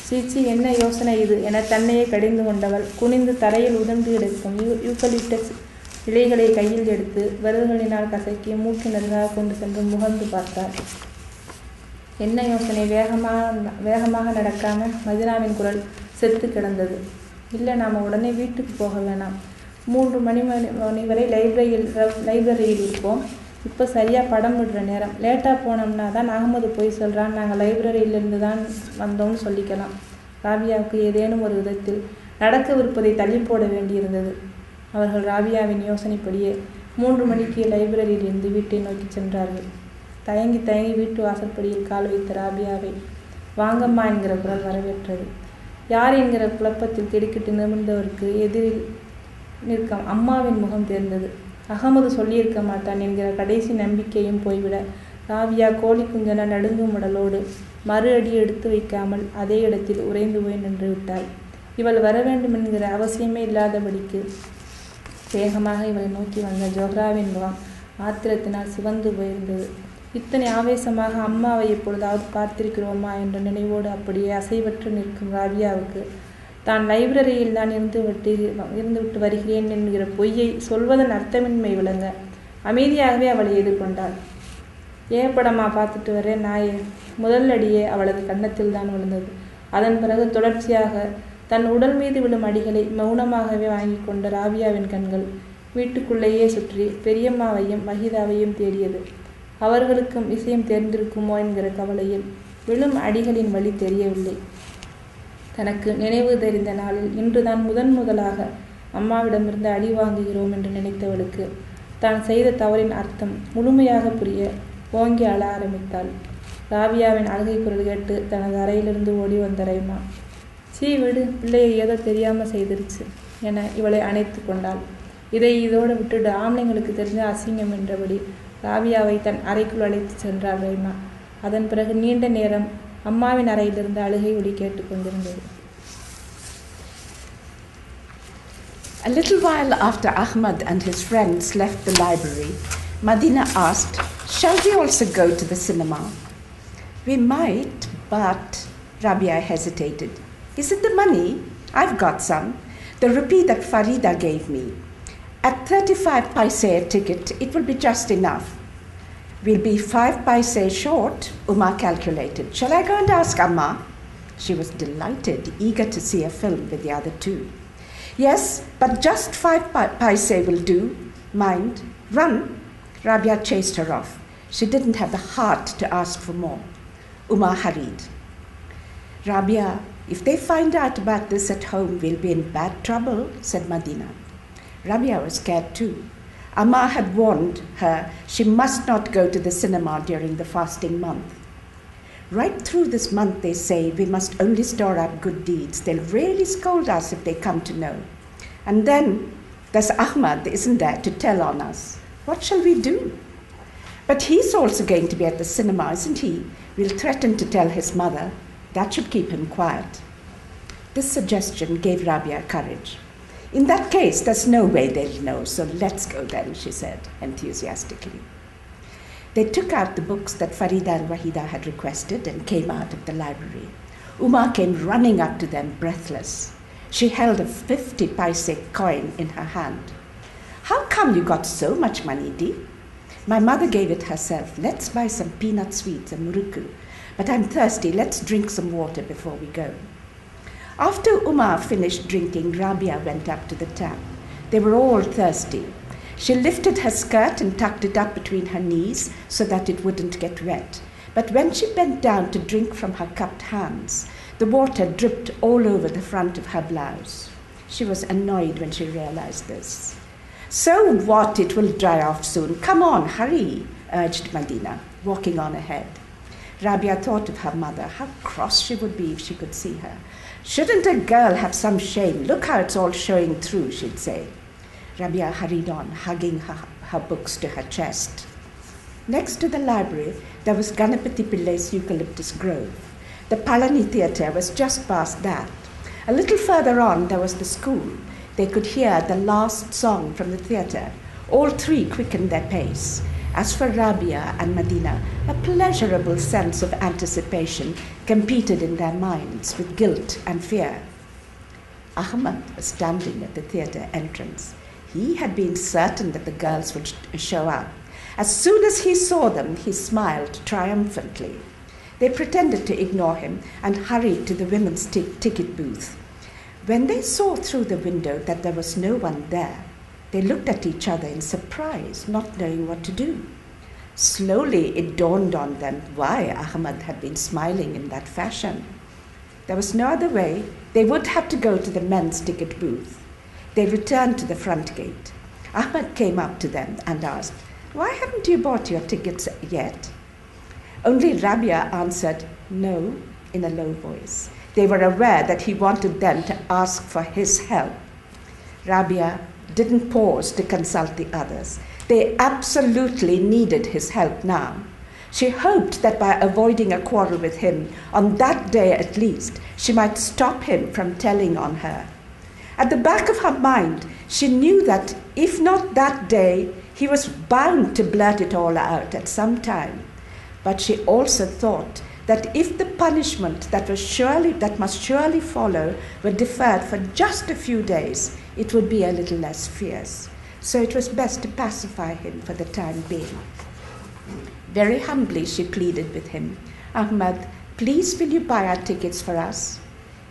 சீச்சி, என்ன யோசனை இது என தன்னையே கடிந்து கொண்டவள் குனிந்து தரையில் உதண்டு எடுக்கும் யூக்கலிப்டஸ் இலைகளை கையில் எடுத்து விரல்களினால் கசக்கி மூக்கு நெருங்காக கொண்டு சென்று முகர்ந்து பார்த்தாள். என்ன யோசனை? வேகமாக நடக்காம மதினாவின் குரல் செத்து கிடந்தது. இல்லை, நாம் உடனே வீட்டுக்கு போக வேணாம். 3 மணி வரை லைப்ரரியில் இருப்போம். இப்போ சரியாக படம் விடுற நேரம். லேட்டாக போனோம்னா தான் அகமது போய் சொல்கிறான், நாங்கள் லைப்ரரியிலிருந்து தான் வந்தோம்னு சொல்லிக்கலாம். ராபியாவுக்கு ஏதேனும் ஒரு விதத்தில் நடக்கவிருப்பதை தள்ளி போட வேண்டியிருந்தது. அவர்கள் ராபியாவின் யோசனைப்படியே 3 மணிக்கு லைப்ரரியிலிருந்து வீட்டை நோக்கி சென்றார்கள். தயங்கி வீட்டு வாசற்படியில் கால் வைத்த ராபியாவை வாங்கம்மா என்கிற குரல் வரவேற்றது. யார் என்கிற குழப்பத்தில் திடுக்கிட்டு நிமிர்ந்தவருக்கு எதிரில் நிற்கும் அம்மாவின் முகம் தெரிந்தது. அகமது சொல்லியிருக்க மாட்டான் என்கிற கடைசி நம்பிக்கையும் போய்விட ராபியா கோழி குஞ்சன நடுங்கும் உடலோடு மறு அடி எடுத்து வைக்காமல் அதே இடத்தில் உறைந்து போய் நின்று விட்டாள். இவள் வர வேண்டும் என்கிற அவசியமே இல்லாதபடிக்கு வேகமாக இவளை நோக்கி வந்த ஜோஹ்ராவின் முகம் ஆத்திரத்தினால் சிவந்து போயிருந்தது. இத்தனை ஆவேசமாக அம்மாவை எப்பொழுதாவது பார்த்திருக்கிறோமா என்ற நினைவோடு அப்படியே அசைவற்று நிற்கும் ராபியாவுக்கு தான் லைப்ரரியில் தான் இருந்துவிட்டு வருகிறேன் என்கிற பொய்யை சொல்வதன் அர்த்தமின்மை விளங்க அமைதியாகவே அவளை எதிர்கொண்டாள். ஏப்படமா பார்த்துட்டு வரேன் நாயே. முதல் அடியே அவளது கன்னத்தில் தான் விழுந்தது. அதன் பிறகு தொடர்ச்சியாக தன் உடல் மீது விழும் அடிகளை மௌனமாகவே வாங்கி கொண்ட ராபியாவின் கண்கள் வீட்டுக்குள்ளேயே சுற்றி பெரியம்மாவையும் வஹீதாவையும் தேடியது. அவர்களுக்கும் விஷயம் தெரிந்திருக்குமோ என்கிற கவலையில் விழும் அடிகளின் வழி தெரியவில்லை. தனக்கு நினைவு தெரிந்த நாளில் இன்றுதான் முதலாக அம்மாவிடமிருந்து அடி வாங்குகிறோம் என்று நினைத்தவளுக்கு தான் செய்த தவறின் அர்த்தம் முழுமையாக புரிய ஓங்கி அழ ஆரம்பித்தாள். ராபியாவின் அழுகை குரல் கேட்டு தனது அறையிலிருந்து ஓடி வந்த ரைமா, சீ விடு, பிள்ளையை ஏதோ தெரியாமல் செய்திருச்சு என இவளை அணைத்து கொண்டாள். இதோடு விட்டுட்டு ஆம்பளைங்களுக்கு தெரிஞ்ச அசிங்கம் என்றபடி ராபியாவை தன் அறைக்குள் அழைத்து சென்றாள் ரைமா. அதன் பிறகு நீண்ட நேரம் அம்மாவின் அறையிலிருந்து அழுகை ஒலி கேட்டுக்கொண்டிருந்தது. A little while after Ahmad and his friends left the library, Madina asked, "Shall we also go to the cinema?" "We might, but..." Rabia hesitated. "Is it the money? I've got some. The rupee that Farida gave me. At 35 paise a ticket, it will be just enough." "We'll be 5 paise short," Uma calculated. "Shall I go and ask Amma?" She was delighted, eager to see a film with the other two. "Yes, but just 5 paise will do. Mind. Run." Rabia chased her off. She didn't have the heart to ask for more. Uma hurried. "Rabia, if they find out about this at home, we'll be in bad trouble," said Madina. Rabia was scared too. Amma had warned her she must not go to the cinema during the fasting month. Right through this month, they say, we must only store up good deeds. They'll really scold us if they come to know. And then there's Ahmad, isn't there, to tell on us. What shall we do? But he's also going to be at the cinema, isn't he? We'll threaten to tell his mother. That should keep him quiet. This suggestion gave Rabia courage. "In that case, there's no way they'll know, so let's go then," she said enthusiastically. They took out the books that Farida and Wahida had requested and came out of the library. Uma came running up to them, breathless. She held a 50 paise coin in her hand. How come you got so much money, Dee? My mother gave it herself. Let's buy some peanut sweets and muruku. But I'm thirsty. Let's drink some water before we go. After Uma finished drinking, Rabia went up to the tap. They were all thirsty. She lifted her skirt and tucked it up between her knees so that it wouldn't get wet. But when she bent down to drink from her cupped hands, the water dripped all over the front of her blouse. She was annoyed when she realized this. So what? It will dry off soon. Come on, hurry, urged Medina, walking on ahead. Rabia thought of her mother. How cross she would be if she could see her. Shouldn't a girl have some shame? Look how it's all showing through, she'd say. Rabia hurried on, hugging her books to her chest. Next to the library, there was Ganapati Pillai's eucalyptus grove. The Palani Theatre was just past that. A little further on, there was the school. They could hear the last song from the theatre. All three quickened their pace. As for Rabia and Medina, a pleasurable sense of anticipation competed in their minds with guilt and fear. Ahmad was standing at the theatre entrance. He had been certain that the girls would show up. As soon as he saw them, he smiled triumphantly. They pretended to ignore him and hurried to the women's ticket booth. When they saw through the window that there was no one there, they looked at each other in surprise, not knowing what to do. Slowly it dawned on them why Ahmad had been smiling in that fashion. There was no other way. They would have to go to the men's ticket booth. They returned to the front gate. Ahmad came up to them and asked, "Why haven't you bought your tickets yet?" Only Rabia answered, "No," in a low voice. They were aware that he wanted them to ask for his help. Rabia didn't pause to consult the others. They absolutely needed his help now. She hoped that by avoiding a quarrel with him, on that day at least, she might stop him from telling on her. At the back of her mind, she knew that if not that day, he was bound to blurt it all out at some time. But she also thought that if the punishment that must surely follow were deferred for just a few days, it would be a little less fierce. So it was best to pacify him for the time being. Very humbly she pleaded with him, "Ahmad, please will you buy our tickets for us?"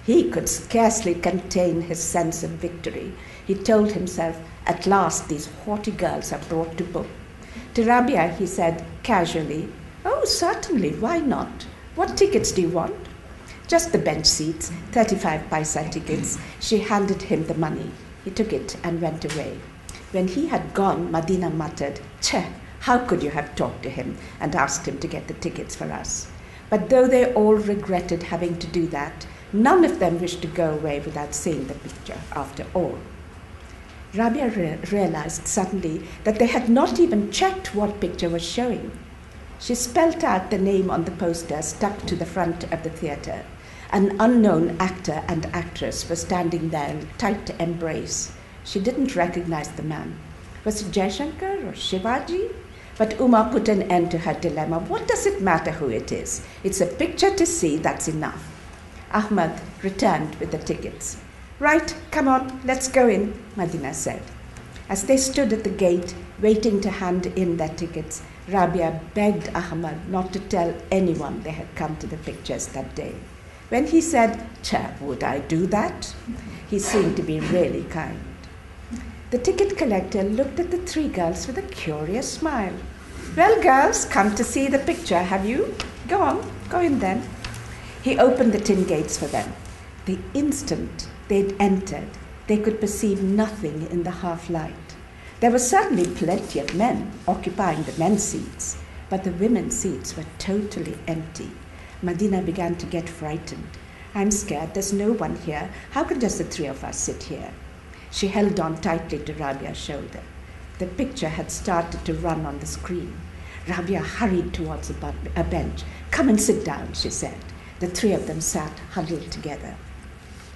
He could scarcely contain his sense of victory. He told himself, "At last these haughty girls are brought to book." To Rabia he said casually, "Oh, certainly, why not? What tickets do you want?" "Just the bench seats, 35 paisa tickets." She handed him the money. He took it and went away. When he had gone, Medina muttered, "Cheh, how could you have talked to him and asked him to get the tickets for us?" But though they all regretted having to do that, none of them wished to go away without seeing the picture after all. Rabia realized suddenly that they had not even checked what picture was showing. She spelt out the name on the poster stuck to the front of the theatre. An unknown actor and actress were standing there in tight embrace. She didn't recognize the man. Was it Jaishankar or Shivaji? But Uma put an end to her dilemma. What does it matter who it is? It's a picture to see, that's enough. Ahmad returned with the tickets. "Right, come on, let's go in," Medina said. As they stood at the gate, waiting to hand in their tickets, Rabia begged Ahmad not to tell anyone they had come to the pictures that day. When he said, "Chap, would I do that?" he seemed to be really kind. The ticket collector looked at the three girls with a curious smile. "Well, girls, come to see the picture, have you? Go on, go in then." He opened the tin gates for them. The instant they'd entered, they could perceive nothing in the half-light. There were certainly plenty of men occupying the men's seats, but the women's seats were totally empty. Medina began to get frightened. "I'm scared, there's no one here. How can just the three of us sit here?" She held on tightly to Rabia's shoulder. The picture had started to run on the screen. Rabia hurried towards a bench. "Come and sit down," she said. The three of them sat huddled together.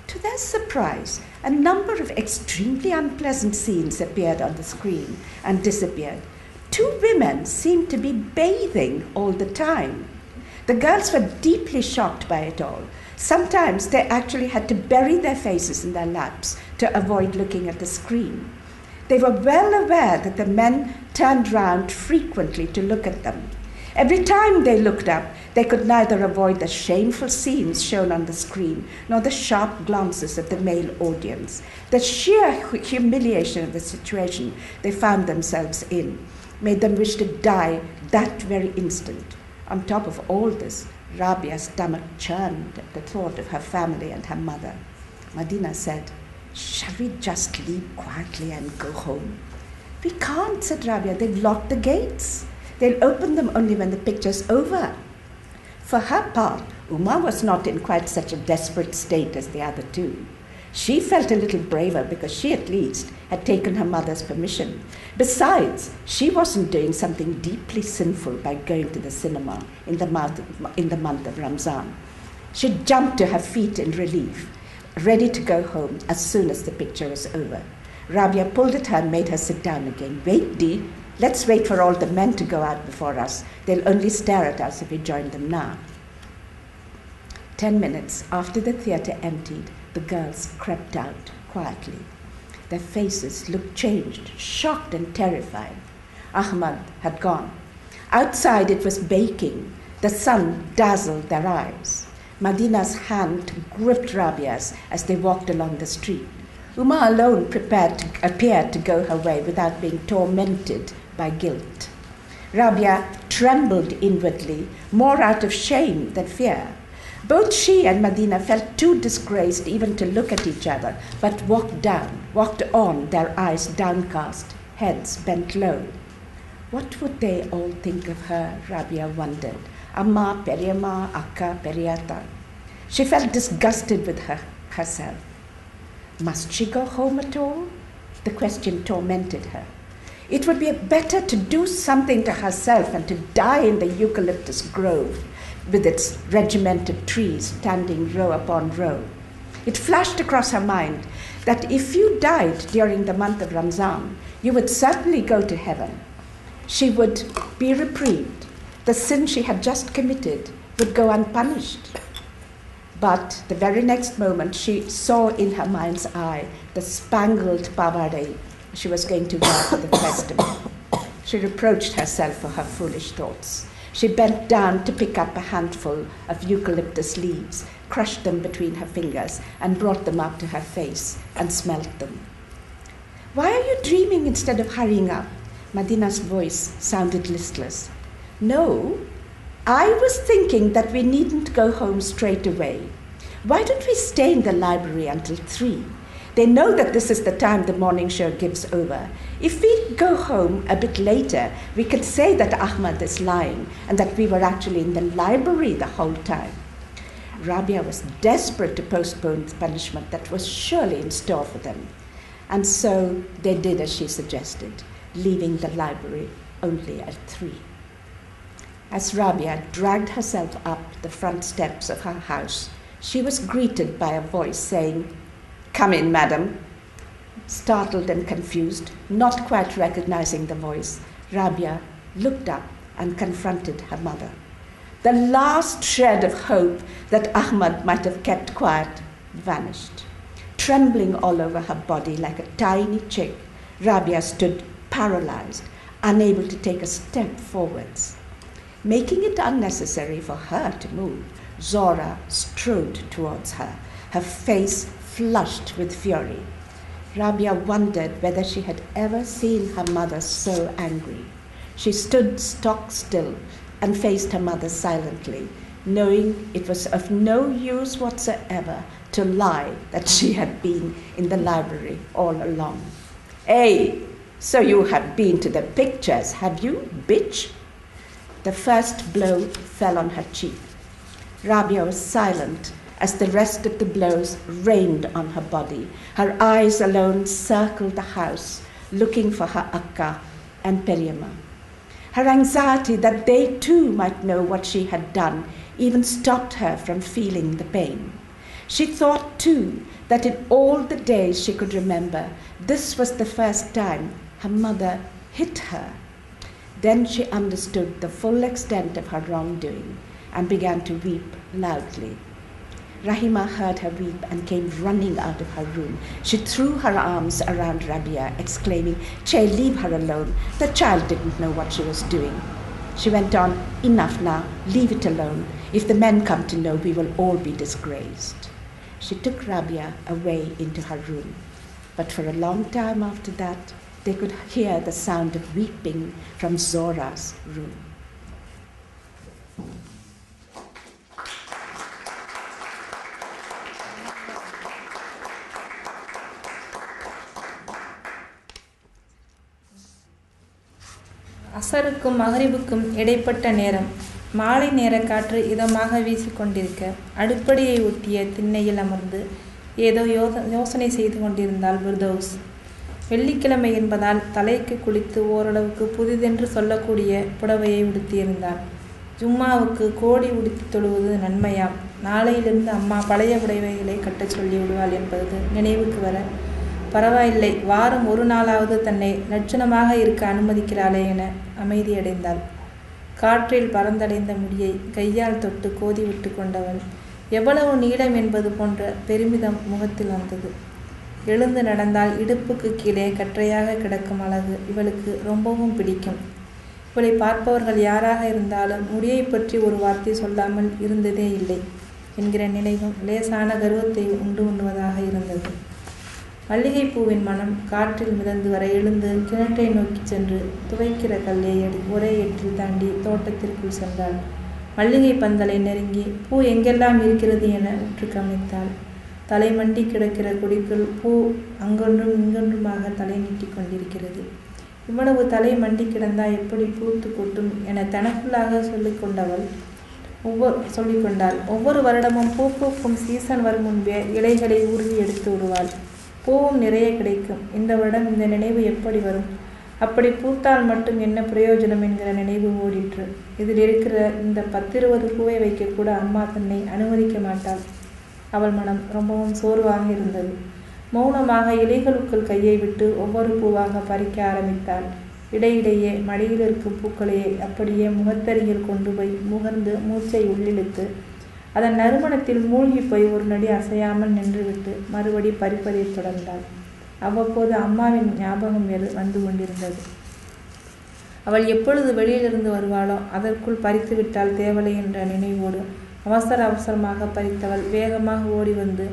To their surprise, a number of extremely unpleasant scenes appeared on the screen and disappeared. Two women seemed to be bathing all the time. The girls were deeply shocked by it all. Sometimes they actually had to bury their faces in their laps to avoid looking at the screen. They were well aware that the men turned round frequently to look at them. Every time they looked up, they could neither avoid the shameful scenes shown on the screen, nor the sharp glances of the male audience. The sheer humiliation of the situation they found themselves in made them wish to die that very instant. On top of all this, Rabia's stomach churned at the thought of her family and her mother. Madina said, "Shall we just leave quietly and go home?" "We can't," said Rabia. "They've locked the gates. They'll open them only when the picture's over." For her part, Uma was not in quite such a desperate state as the other two. She felt a little braver because she at least had taken her mother's permission. Besides, she wasn't doing something deeply sinful by going to the cinema in the month of Ramzan. She jumped to her feet in relief, ready to go home as soon as the picture was over. Rabia pulled at her and made her sit down again. "Wait, Dee. Let's wait for all the men to go out before us. They'll only stare at us if we join them now." 10 minutes after the theatre emptied, the girls crept out quietly. Their faces looked changed, shocked and terrified. Ahmad had gone. Outside it was baking. The sun dazzled their eyes. Madina's hand gripped Rabia's as they walked along the street. Uma alone appeared to go her way without being tormented by guilt. Rabia trembled inwardly, more out of shame than fear. Both she and Madina felt too disgraced even to look at each other, but walked on, their eyes downcast, heads bent low. What would they all think of her, Rabia wondered. Amma, Periama, Akka, Periata. She felt disgusted with herself. Must she go home at all? The question tormented her. It would be better to do something to herself and to die in the eucalyptus grove with its regimented trees standing row upon row. It flashed across her mind that if you died during the month of Ramzan, you would certainly go to heaven. She would be reprieved. The sin she had just committed would go unpunished. But the very next moment, she saw in her mind's eye the spangled pavare she was going to wear to the festival. She reproached herself for her foolish thoughts. She bent down to pick up a handful of eucalyptus leaves, crushed them between her fingers, and brought them up to her face and smelt them. "Why are you dreaming instead of hurrying up?" Madina's voice sounded listless. "No, I was thinking that we needn't go home straight away. Why don't we stay in the library until 3? They know that this is the time the morning show gives over. If we go home a bit later, we can say that Ahmad is lying and that we were actually in the library the whole time." Rabia was desperate to postpone the punishment that was surely in store for them. And so they did as she suggested, leaving the library only at 3. As Rabia dragged herself up the front steps of her house, she was greeted by a voice saying, "Come in, madam." Startled and confused, not quite recognizing the voice, Rabia looked up and confronted her mother. The last shred of hope that Ahmad might have kept quiet vanished. Trembling all over her body like a tiny chick, Rabia stood paralyzed, unable to take a step forwards. Making it unnecessary for her to move, Zora strode towards her, her face flushed with fury. Rabia wondered whether she had ever seen her mother so angry. She stood stock still and faced her mother silently, knowing it was of no use whatsoever to lie that she had been in the library all along. "Hey, so you have been to the pictures, have you, bitch?" The first blow fell on her cheek. Rabia was silent as the rest of the blows rained on her body. Her eyes alone circled the house, looking for her Akka and Periama. Her anxiety that they too might know what she had done even stopped her from feeling the pain. She thought too that in all the days she could remember, this was the first time her mother hit her. Then she understood the full extent of her wrongdoing and began to weep loudly. Rahima heard her weep and came running out of her room. She threw her arms around Rabia, exclaiming, "Che, leave her alone. The child didn't know what she was doing." She went on, "Enough now, leave it alone. If the men come to know, we will all be disgraced." She took Rabia away into her room. But for a long time after that, they could hear the sound of weeping from Zora's room. அசருக்கும் மகரிபுக்கும் இடைப்பட்ட நேரம். மாலை நேர காற்று இதமாக வீசிக்கொண்டிருக்க அடுப்படியை ஒட்டிய திண்ணையில் அமர்ந்து ஏதோ யோசனை செய்து கொண்டிருந்தாள் பிர்தௌஸ். வெள்ளிக்கிழமை என்பதால் தலைக்கு குளித்து ஓரளவுக்கு புதிதென்று சொல்லக்கூடிய புடவையை உடுத்தியிருந்தாள். ஜும்மாவுக்கு கோடி உடுத்தி தொழுவது நன்மையாம். நாளையிலிருந்து அம்மா பழைய புடவைகளை கட்டச் சொல்லி விடுவாள் என்பது நினைவுக்கு வர, பரவாயில்லை, வாரம் ஒரு நாளாவது தன்னை லட்சணமாக இருக்க அனுமதிக்கிறாளே என அமைதியடைந்தாள். காற்றில் பறந்தடைந்த முடியை கையால் தொட்டு கோதி விட்டு கொண்டவள் எவ்வளவு நீளம் என்பது போன்ற பெருமிதம் முகத்தில் வந்தது. எழுந்து நடந்தால் இடுப்புக்கு கீழே கற்றையாக கிடக்கும் அழகு இவளுக்கு ரொம்பவும் பிடிக்கும். இவளை பார்ப்பவர்கள் யாராக இருந்தாலும் முடியை பற்றி ஒரு வார்த்தை சொல்லாமல் இருந்ததே இல்லை என்கிற நினைவும் லேசான கர்வத்தை உண்டு உண்ணுவதாக இருந்தது. மல்லிகைப்பூவின் மனம் காற்றில் மிதந்து வர எழுந்து கிணற்றை நோக்கி சென்று துவைக்கிற கல்லை ஒரே எட்டில் தாண்டி தோட்டத்திற்குள் சென்றாள். மல்லிகை பந்தலை நெருங்கி பூ எங்கெல்லாம் இருக்கிறது என உற்று கவனித்தாள். தலை மண்டி கிடக்கிற குடிக்குள் பூ அங்கொன்றும் இங்கொன்றுமாக தலை நீட்டி கொண்டிருக்கிறது. இவ்வளவு தலை மண்டி கிடந்தா எப்படி பூத்து கொட்டும் என தனக்குள்ளாக சொல்லிக்கொண்டாள். ஒவ்வொரு வருடமும் பூ பூக்கும் சீசன் வரும் முன்பே இலைகளை உருவி எடுத்து விடுவாள். பூவும் நிறைய கிடைக்கும். இந்த வருடம் இந்த நினைவு எப்படி வரும்? அப்படி பூத்தால் மட்டும் என்ன பிரயோஜனம் என்கிற நினைவு ஓடிற்று. இதில் இருக்கிற இந்த 10-20 பூவை வைக்கக்கூட அம்மா தன்னை அனுமதிக்க மாட்டாள். அவள் மனம் ரொம்பவும் சோர்வாக இருந்தது. மௌனமாக இலைகளுக்குள் கையை விட்டு ஒவ்வொரு பூவாக பறிக்க ஆரம்பித்தாள். இடையிடையே மடியில் இருக்கும் பூக்களையே அப்படியே முகத்தருகில் கொண்டு போய் முகர்ந்து மூச்சை உள்ளிழுத்து அதன் நறுமணத்தில் மூழ்கி போய் ஒரு நொடி அசையாமல் நின்றுவிட்டு மறுபடி பறிப்பதை தொடர்ந்தாள். அவ்வப்போது அம்மாவின் ஞாபகம் வந்து கொண்டிருந்தது. அவள் எப்பொழுது வெளியிலிருந்து வருவாளோ அதற்குள் பறித்து விட்டால் தேவலை என்ற நினைவோடு அவசரமாக பறித்தவள் வேகமாக ஓடி வந்து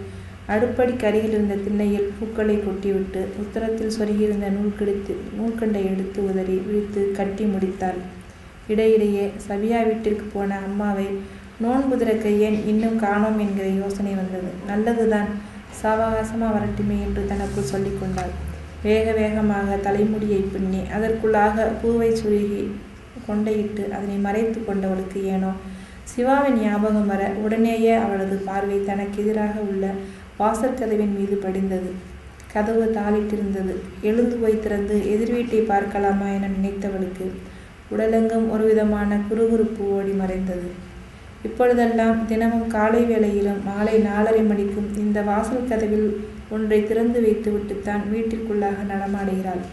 அடுப்படிக்கு அருகில் இருந்த திண்ணையில் பூக்களை கொட்டிவிட்டு உத்தரத்தில் சொருகியிருந்த நூல்கண்டை எடுத்து உதறி விழித்து கட்டி முடித்தாள். இடையிடையே சபியா வீட்டிற்கு போன அம்மாவை நோன்பு திறக்க ஏன் இன்னும் காணோம் என்கிற யோசனை வந்தது. நல்லதுதான், சாவகாசமாக வரட்டுமே என்று தனக்குள் சொல்லிக்கொண்டாள். வேகமாக தலைமுடியை பின்னி அதற்குள்ளாக பூவை சுருகி கொண்டையிட்டு அதனை மறைத்து கொண்டவளுக்கு ஏனோ சிவாவின் ஞாபகம் வர உடனேயே அவளது பார்வை தனக்கு எதிராக உள்ள வாசற்கதவின் மீது படிந்தது. கதவு தாளிட்டிருந்தது. எழுந்து போய் திறந்து எதிர் வீட்டை பார்க்கலாமா என நினைத்தவளுக்கு உடலெங்கும் ஒரு விதமான குறுகுறுப்பு ஓடி மறைந்தது. இப்பொழுதெல்லாம் தினமும் காலை வேளையிலும் மாலை 4:30 மணிக்கும் இந்த வாசல் கதவில் ஒன்றை திறந்து வைத்து விட்டுத்தான் வீட்டிற்குள்ளாக நடமாடுகிறாள்.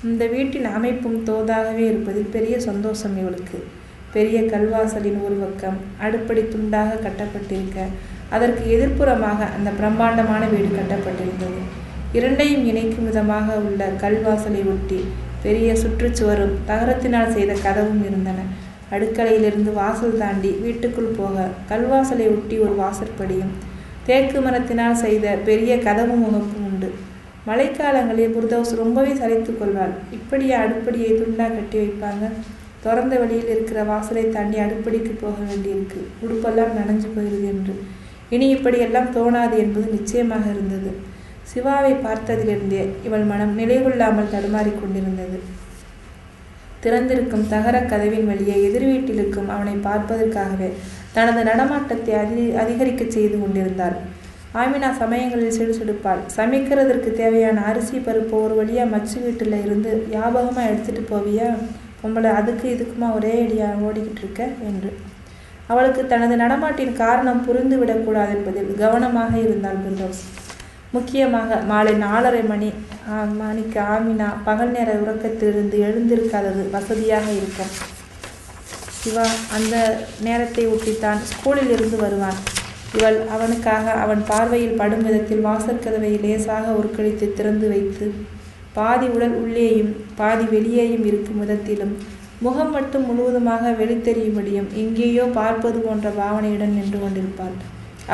இந்த வீட்டின் அமைப்பும் தோதாகவே இருப்பதில் பெரிய சந்தோஷம் இவளுக்கு. பெரிய கல்வாசலின் ஒரு பக்கம் அடுப்படி துண்டாக கட்டப்பட்டிருக்க அதற்கு எதிர்ப்புறமாக அந்த பிரம்மாண்டமான வீடு கட்டப்பட்டிருந்தது. இரண்டையும் இணைக்கும் விதமாக உள்ள கல்வாசலை ஒட்டி பெரிய சுற்றுச்சுவரும் தகரத்தினால் செய்த கதவும் இருந்தன. அடுக்கலையிலிருந்து வாசல் தாண்டி வீட்டுக்குள் போக கல்வாசலை ஒட்டி ஒரு வாசற்படியும் தேக்கு மரத்தினால் செய்த பெரிய கதவு முகப்பும் உண்டு. மழைக்காலங்களில் புர்தௌஸ் ரொம்பவே சலித்து கொள்வாள். இப்படியே அடுப்படியை துண்டா கட்டி வைப்பாங்க? திறந்த வழியில் இருக்கிற வாசலை தாண்டி அடுப்படிக்கு போக வேண்டியிருக்கு, உடுப்பெல்லாம் நனைஞ்சு போயிருது என்று. இனி இப்படியெல்லாம் தோணாது என்பது நிச்சயமாக இருந்தது. சிவாவை பார்த்ததிலிருந்தே இவள் மனம் நிலைகொள்ளாமல் தடுமாறிக்கொண்டிருந்தது. திறந்திருக்கும் தகர கதவின் வழியே எதிர் வீட்டிலுக்கும் அவனை பார்ப்பதற்காகவே தனது நடமாட்டத்தை அதிகரிக்க செய்து கொண்டிருந்தாள். ஆமினா சமயங்களில் சிடுசிடுப்பாள். சமைக்கிறதற்கு தேவையான அரிசி பருப்பு ஒரு வழியாக மச்சு வீட்டில் இருந்து ஞாபகமாக எடுத்துகிட்டு போவியா? பொம்பளை அதுக்கு இதுக்குமா ஒரே அடியா ஓடிக்கிட்டு இருக்க என்று. அவளுக்கு தனது நடமாட்டின் காரணம் புரிந்துவிடக்கூடாது என்பதில் கவனமாக இருந்தாள் பிர்தௌஸ். முக்கியமாக மாலை 4:30 மணிக்கு ஆமினா பகல் நேர உறக்கத்திலிருந்து எழுந்திருக்காதது வசதியாக இருக்கும். சிவா அந்த நேரத்தை ஒட்டித்தான் ஸ்கூலில் இருந்து வருவான். இவள் அவனுக்காக அவன் பார்வையில் படும் விதத்தில் வாசற்கதவை லேசாக உருக்களித்து திறந்து வைத்து பாதி உடல் உள்ளேயும் பாதி வெளியேயும் இருக்கும் விதத்திலும் முகம் மட்டும் முழுவதுமாக வெளித்தெரியும்படியும் எங்கேயோ பார்ப்பது போன்ற பாவனையுடன் நின்று கொண்டிருப்பாள்.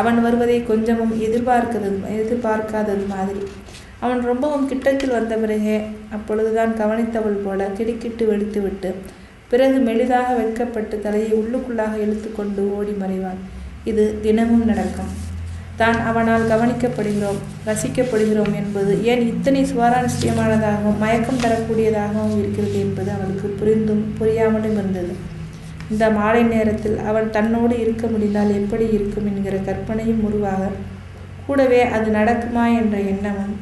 அவன் வருவதை கொஞ்சமும் எதிர்பார்க்காதது மாதிரி. அவன் ரொம்பவும் கிட்டத்தில் வந்த பிறகே அப்பொழுதுதான் கவனித்தவள் போல கிடுக்கிட்டு வெடித்துவிட்டு பிறகு மெலிதாக வெட்கப்பட்டு தலையை உள்ளுக்குள்ளாக இழுத்து கொண்டு ஓடி மறைவாள். இது தினமும் நடக்கும். தான் அவனால் கவனிக்கப்படுகிறோம், ரசிக்கப்படுகிறோம் என்பது ஏன் இத்தனை சுவாரஸ்யமானதாகவும் மயக்கம் தரக்கூடியதாகவும் இருக்கிறது என்பது அவளுக்கு புரிந்தும் புரியாமலும் இருந்தது. இந்த மாலை நேரத்தில் அவன் தன்னோடு இருக்க முடிந்தால் எப்படி இருக்கும் என்கிற கற்பனையும் உருவாக கூடவே அது நடக்குமா என்ற எண்ணமும்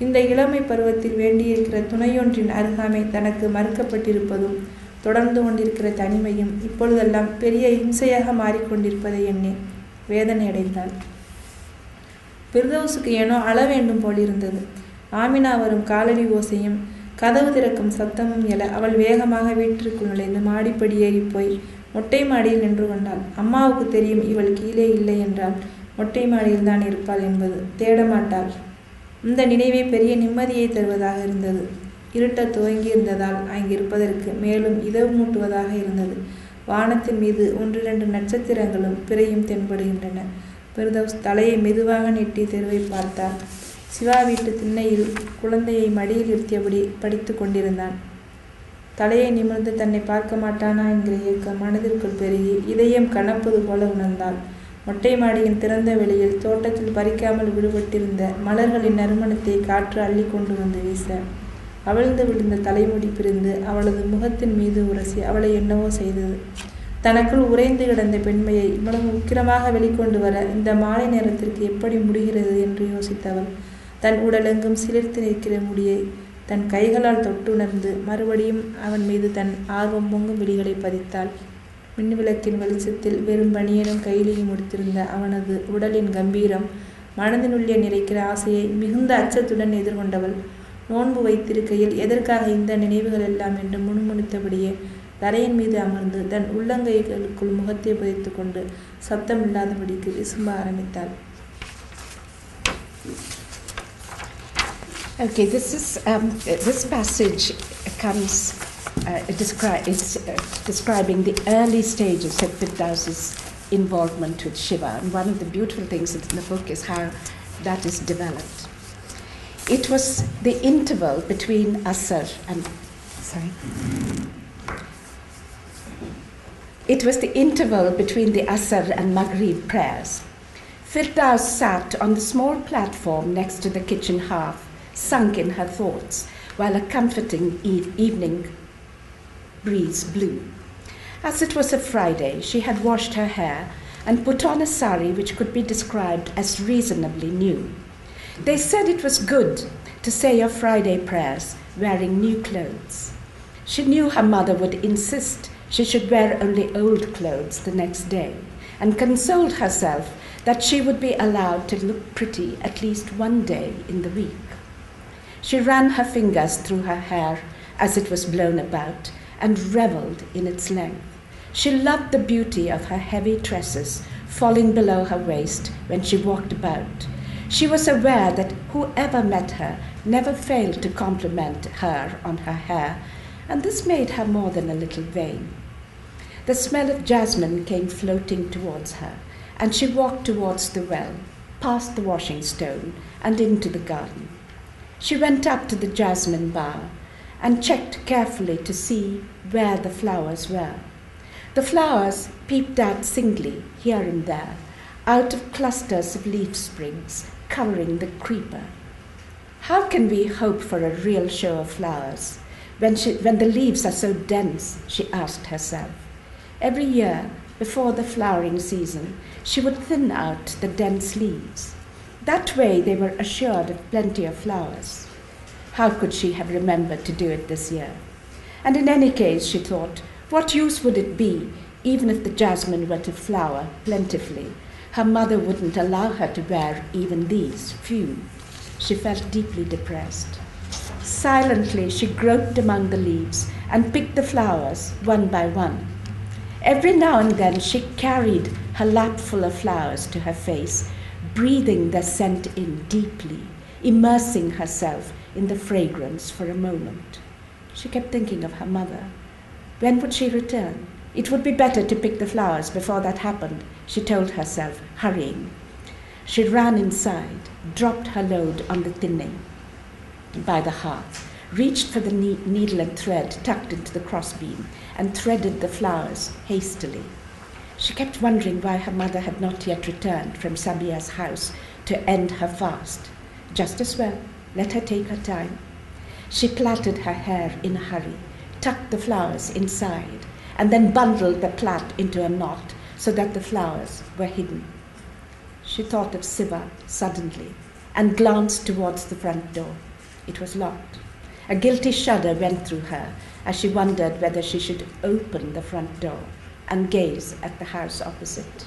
இந்த இளமை பருவத்தில் வேண்டியிருக்கிற துணையொன்றின் அருகாமை தனக்கு மறுக்கப்பட்டிருப்பதும் தொடர்ந்து கொண்டிருக்கிற தனிமையும் இப்பொழுதெல்லாம் பெரிய இம்சையாக மாறிக்கொண்டிருப்பதை எண்ணி வேதனை அடைந்தாள். பிர்தௌஸுக்கு ஏனோ அழ வேண்டும் போலிருந்தது. ஆமினா வரும் காலடி ஓசையும் கதவு திறக்கும் சத்தமும் எழ அவள் வேகமாக வீட்டிற்குள் நுழைந்து மாடிப்படி ஏறி போய் மொட்டை மாடியில் நின்று கொண்டாள். அம்மாவுக்கு தெரியும் இவள் கீழே இல்லை என்றால் மொட்டை மாடியில் தான் இருப்பாள் என்பது. தேடமாட்டாள். இந்த நினைவே பெரிய நிம்மதியை தருவதாக இருந்தது. இருட்ட துவங்கி இருந்ததால் அங்கிருப்பதற்கு மேலும் இதவு மூட்டுவதாக இருந்தது. வானத்தின் மீது 1-2 நட்சத்திரங்களும் பிறையும் தென்படுகின்றன. பிர்தௌஸ் தலையை மெதுவாக நீட்டி தெருவை பார்த்தாள். சிவா வீட்டு திண்ணையில் குழந்தையை மடியில் இருத்தியபடி படித்து கொண்டிருந்தான். தலையை நிமிர்ந்து தன்னை பார்க்க மாட்டானா என்கிற இயக்கம் மனதிற்குள் பெருகி இதயம் கனப்பது போல உணர்ந்தாள். மொட்டை மாடியின் திறந்த வெளியில் தோட்டத்தில் பறிக்காமல் விடுபட்டிருந்த மலர்களின் நறுமணத்தை காற்று அள்ளி கொண்டு வந்து வீச அவிழ்ந்து விழுந்த தலைமுடி பிரிந்து அவளது முகத்தின் மீது உரசி அவளை என்னவோ செய்தது. தனக்குள் உறைந்து கிடந்த பெண்மையை இவ்வளவு உக்கிரமாக வெளிக்கொண்டு வர இந்த மாலை நேரத்திற்கு எப்படி முடிகிறது என்று யோசித்தவள் தன் உடலெங்கும் சிலிர்த்து நிற்கிற முடியை தன் கைகளால் தொட்டுணர்ந்து மறுபடியும் அவன் மீது தன் ஆர்வம் பொங்கும் விழிகளை பதித்தாள். மின்விளக்கின் வெளிச்சத்தில் வெறும் பனியனும் கையிலையும் முடித்திருந்த அவனது உடலின் கம்பீரம் மனதினுள்ளே நிறைக்கிற ஆசையை மிகுந்த அச்சத்துடன் எதிர்கொண்டவள் நோன்பு வைத்திருக்கையில் எதற்காக இந்த நினைவுகள் எல்லாம் என்று முணுமுணுத்தபடியே தரையின் மீது அமர்ந்து தன் உள்ளங்கைகளுக்குள் முகத்தை புதைத்து கொண்டு சத்தம் இல்லாதபடிக்கு விசும்ப ஆரம்பித்தாள். Okay, this passage comes describing the early stages of Firdaus's involvement with Shiva, and one of the beautiful things in the book is how that is developed. It was the interval between Asr and It was the interval between the Asr and Maghrib prayers. Firdaus sat on the small platform next to the kitchen hearth, sunk in her thoughts, while a comforting evening breeze blew. As it was a Friday, she had washed her hair and put on a sari which could be described as reasonably new. They said it was good to say your Friday prayers wearing new clothes. She knew her mother would insist she should wear only old clothes the next day, and consoled herself that she would be allowed to look pretty at least one day in the week. She ran her fingers through her hair as it was blown about and revelled in its length. She loved the beauty of her heavy tresses falling below her waist when she walked about. She was aware that whoever met her never failed to compliment her on her hair, and this made her more than a little vain. The smell of jasmine came floating towards her, and she walked towards the well, past the washing stone, and into the garden. She went up to the jasmine bower and checked carefully to see where the flowers were. The flowers peeped out singly here and there, out of clusters of leaf sprigs covering the creeper. How can we hope for a real show of flowers when the leaves are so dense? She asked herself. Every year, before the flowering season, she would thin out the dense leaves. That way they were assured of plenty of flowers. How could she have remembered to do it this year? And in any case, she thought, what use would it be, even if the jasmine were to flower plentifully? Her mother wouldn't allow her to wear even these few. She felt deeply depressed. Silently, she groped among the leaves and picked the flowers one by one. Every now and then she carried her lap full of flowers to her face, breathing their scent in deeply, immersing herself in the fragrance for a moment. She kept thinking of her mother. When would she return? It would be better to pick the flowers before that happened, she told herself, hurrying. She ran inside, dropped her load on the tinning by the hearth, reached for the needle and thread tucked into the crossbeam, and threaded the flowers hastily. She kept wondering why her mother had not yet returned from Sabia's house to end her fast. Just as well, let her take her time. She plaited her hair in a hurry, tucked the flowers inside, and then bundled the plait into a knot so that the flowers were hidden. She thought of Siva suddenly and glanced towards the front door. It was locked. A guilty shudder went through her as she wondered whether she should open the front door and gaze at the house opposite.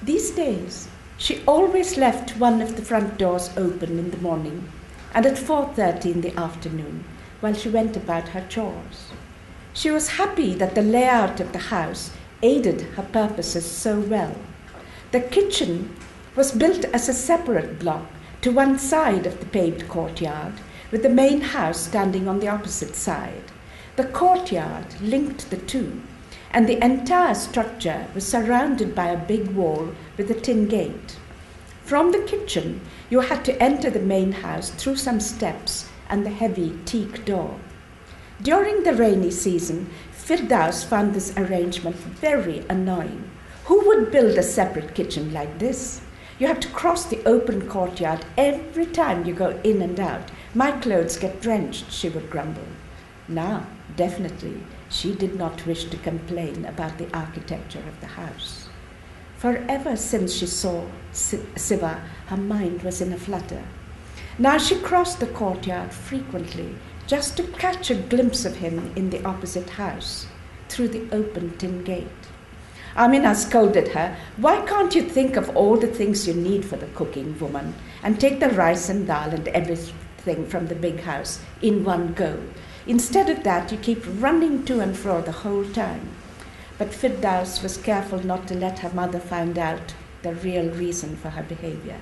These days, she always left one of the front doors open in the morning and at 4:30 in the afternoon while she went about her chores. She was happy that the layout of the house aided her purposes so well. The kitchen was built as a separate block to one side of the paved courtyard, with the main house standing on the opposite side. The courtyard linked the two, and the entire structure was surrounded by a big wall with a tin gate. From the kitchen, you had to enter the main house through some steps and the heavy teak door. During the rainy season, Firdaus found this arrangement very annoying. Who would build a separate kitchen like this? You have to cross the open courtyard every time you go in and out. My clothes get drenched, she would grumble. Now, definitely, she did not wish to complain about the architecture of the house. For ever since she saw Siva, her mind was in a flutter. Now she crossed the courtyard frequently just to catch a glimpse of him in the opposite house through the open tin gate. Amina scolded her, "Why can't you think of all the things you need for the cooking, woman, and take the rice and dal and everything from the big house in one go? Instead of that, you keep running to and fro the whole time." But Firdaus was careful not to let her mother find out the real reason for her behavior.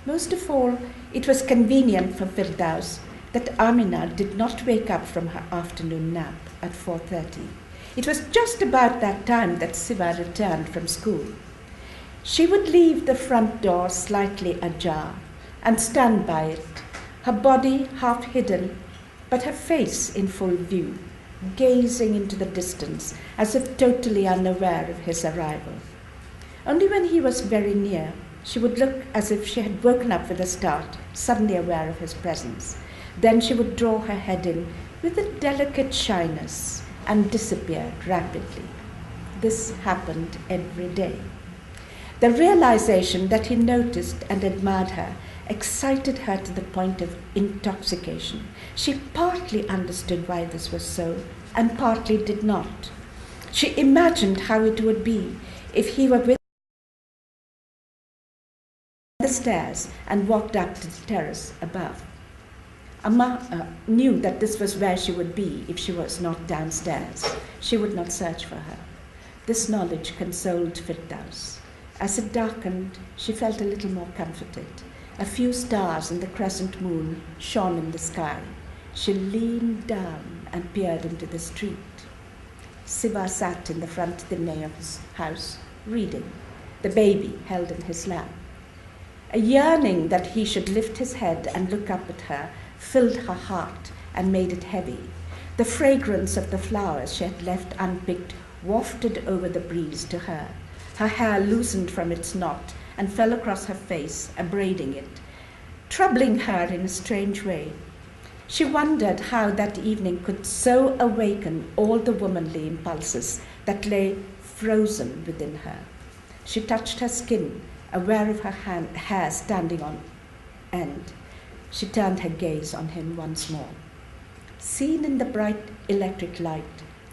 Most of all, it was convenient for Firdaus that Amina did not wake up from her afternoon nap at 4:30. It was just about that time that Siva returned from school. She would leave the front door slightly ajar and stand by it, her body half hidden, but her face in full view, gazing into the distance as if totally unaware of his arrival. Only when he was very near, she would look as if she had woken up with a start, suddenly aware of his presence. Then she would draw her head in with a delicate shyness and disappeared rapidly. This happened every day. The realization that he noticed and admired her excited her to the point of intoxication. She partly understood why this was so, and partly did not. She imagined how it would be if he were with the stairs and walked up to the terrace above. Amma knew that this was where she would be if she was not downstairs. She would not search for her. This knowledge consoled Firdaus. As it darkened, she felt a little more comforted. A few stars and the crescent moon shone in the sky. She leaned down and peered into the street. Siva sat in the front chimney of his house, reading, the baby held in his lap. A yearning that he should lift his head and look up at her filled her heart and made it heavy. The fragrance of the flowers she had left unpicked wafted over the breeze to her. Her hair loosened from its knot and fell across her face, abrading it, troubling her in a strange way. She wondered how that evening could so awaken all the womanly impulses that lay frozen within her. She touched her skin, aware of her hair standing on end. She turned her gaze on him once more. Seen in the bright electric light,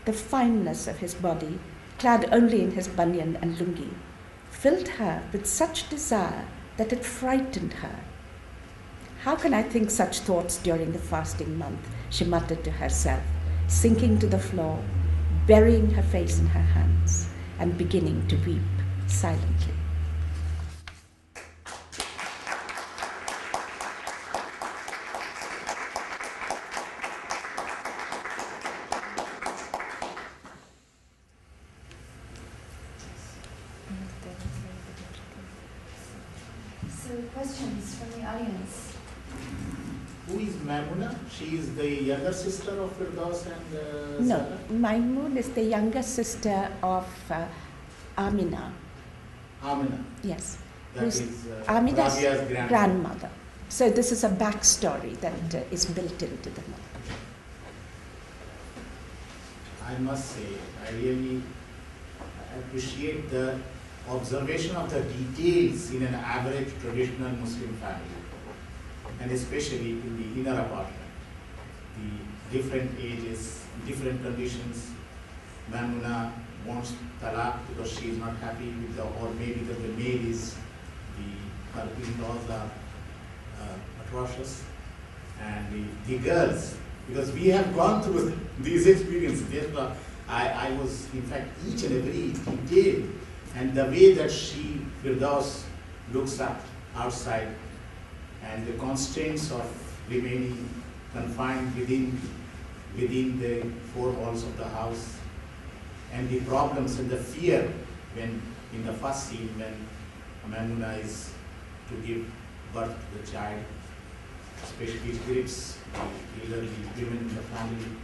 the fineness of his body, clad only in his banyan and lungi, filled her with such desire that it frightened her. "How can I think such thoughts during the fasting month?" she muttered to herself, sinking to the floor, burying her face in her hands and beginning to weep silently. So, questions from the audience? Who is Maimuna? She is the younger sister of Firdaus and No, Sarah? Maimun is the younger sister of Amina. Amina. Yes. That Who's is Amina's Rabia's grandmother. So this is a backstory that is built into the novel. I must say, I really appreciate the observation of the details in an average traditional Muslim family, and especially in the inner apartment. The different ages, different conditions. Maimuna wants talaq because she is not happy with or maybe that the maid is, her in-laws are atrocious. And the girls, because we have gone through these experiences. Therefore, I was, in fact, each and every detail, and the way that Firdaus, looks up outside, and the constraints of remaining confined within the four walls of the house, and the problems and the fear when, in the first scene, when Maimuna is to give birth to the child, especially it grips the elderly women in the family.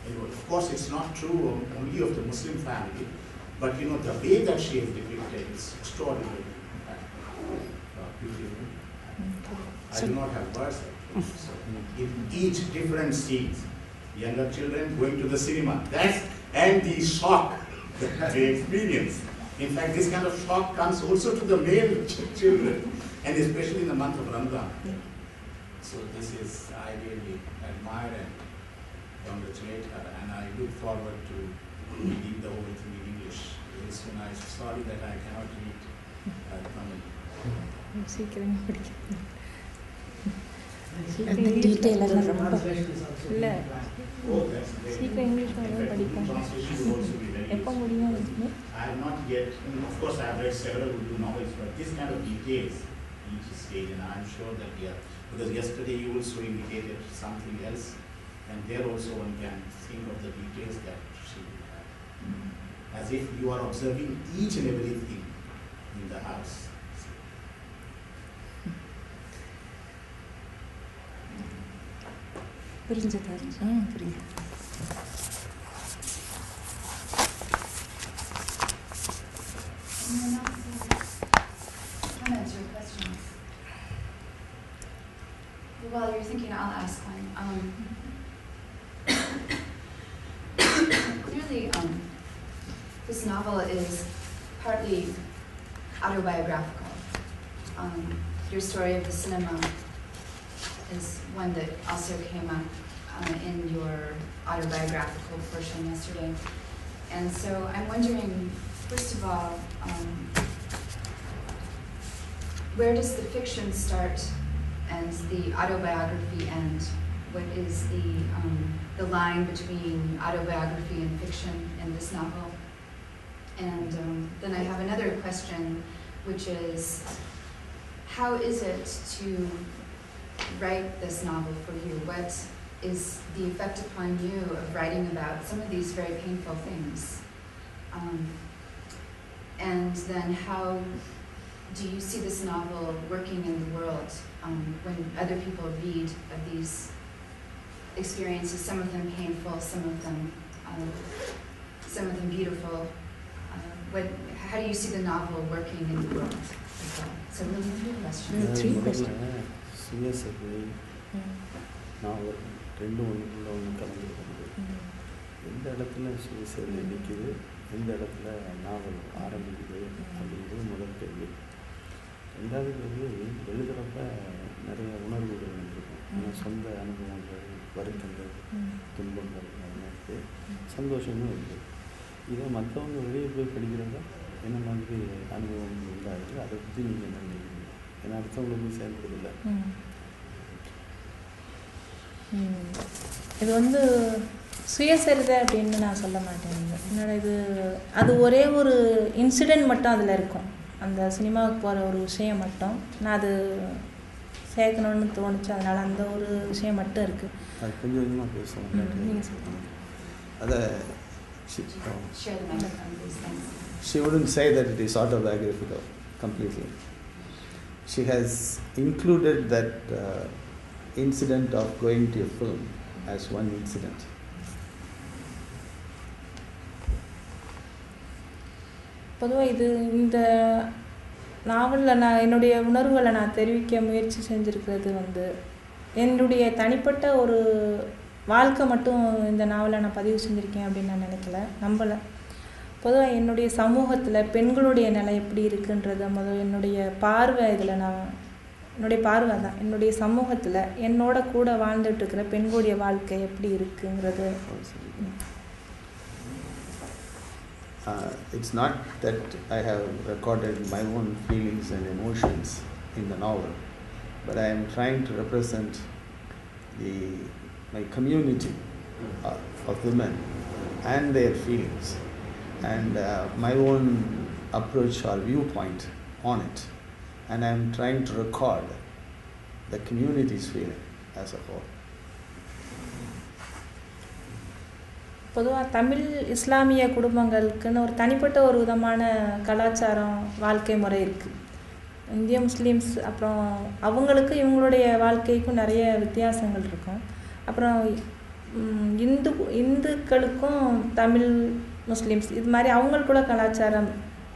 Of course, it's not true only of the Muslim family, but the way that she is depicted is extraordinary. Beautiful. I do not have words. So in each different scenes, younger children going to the cinema, and the shock that they experience. In fact, this kind of shock comes also to the male children, and especially in the month of Ramadan. So this is, I really admire and congratulate her, and I look forward to reading the whole thing in English very soon. I'm sorry that I cannot read Tamil. The detail and the Oh, that's great. Translation will also be very useful. I have not yet, of course I have read several Urdu novels, but this kind of details each stage, and I'm sure that because yesterday you also indicated something else, and there also one can think of the details that she will have. As if you are observing each and everything in the house. Comments or questions? While you're thinking, I'll ask one. Clearly, this novel is partly autobiographical. Your story of the cinema is one that also came up in your autobiographical portion yesterday. And so I'm wondering, first of all, where does the fiction start and the autobiography end? What is the line between autobiography and fiction in this novel? And then I have another question, which is, how is it to write this novel for you? What is the effect upon you of writing about some of these very painful things? And then how do you see this novel working in the world when other people read of these experiences, some of them painful, some of them beautiful? How do you see the novel working in the world? So really three questions. Three questions. எந்த இடத்துல சுயசரிதை நிற்கிது, எந்த இடத்துல நாவல் ஆரம்பிக்குது அப்படிங்கிறது முதல் கேள்வி. ரெண்டாவது கேள்வி, எழுதுகிறப்ப நிறைய உணர்வுகள் வந்துருக்கும். ஏன்னா சொந்த அனுபவங்கள், வருத்தங்கள், துன்பங்கள் இருக்குது, சந்தோஷமும் இருக்குது. இதை மற்றவங்க வெளியே போய் படிக்கிறப்ப என்ன மாதிரி அனுபவம் உண்டாகுது, அதை பற்றி நீங்கள் என்ன நினைக்கிறீங்க? ஏன்னா அடுத்தவங்களுக்கு போய் சேர்ந்ததில்லை. இது வந்து சுயசரிதை அப்படின்னு நான் சொல்ல மாட்டேன். என்னோட இது அது ஒரே ஒரு இன்சிடெண்ட் மட்டும் அதில் இருக்கும். அந்த சினிமாவுக்கு போகிற ஒரு விஷயம் மட்டும் நான் அது சேர்க்கணும்னு தோணுச்சு. அதனால் அந்த ஒரு விஷயம் மட்டும் இருக்குது. அது கொஞ்சம் கொஞ்சமாக பேசுவோம். நீங்கள் சொல்லுங்கள். அதை she wouldn't say that it is autobiographical completely. She has included that incident of going to a film as one incident. பொதுவாக இது இந்த நாவலில் நான் என்னுடைய உணர்வுகளை நான் தெரிவிக்க முயற்சி செஞ்சுருக்கிறது வந்து என்னுடைய தனிப்பட்ட ஒரு வாழ்க்கை மட்டும் இந்த நாவலை நான் பதிவு செஞ்சுருக்கேன் அப்படின்னு நான் நம்பலை. பொதுவாக என்னுடைய சமூகத்தில் பெண்களுடைய நிலை எப்படி இருக்குன்றத என்னுடைய பார்வை இதில் என்னுடைய பார்வை தான். என்னுடைய சமூகத்தில் என்னோட கூட வாழ்ந்துட்டு இருக்கிற பெண்களுடைய வாழ்க்கை எப்படி இருக்குங்கிறது. It's not that I have recorded my own feelings and emotions in the novel, but I am trying to represent my community of women and their feelings and my own approach or viewpoint on it, and I am trying to record the community's feeling as a whole. பொதுவாக தமிழ் இஸ்லாமிய குடும்பங்களுக்குன்னு ஒரு தனிப்பட்ட ஒரு விதமான கலாச்சாரம் வாழ்க்கை முறை இருக்குது. இந்திய முஸ்லீம்ஸ் அப்புறம் அவங்களுக்கு இவங்களுடைய வாழ்க்கைக்கும் நிறைய வித்தியாசங்கள் இருக்கும். அப்புறம் இந்துக்களுக்கும் தமிழ் முஸ்லீம்ஸ் இது மாதிரி அவங்களுக்குள்ள கலாச்சாரம்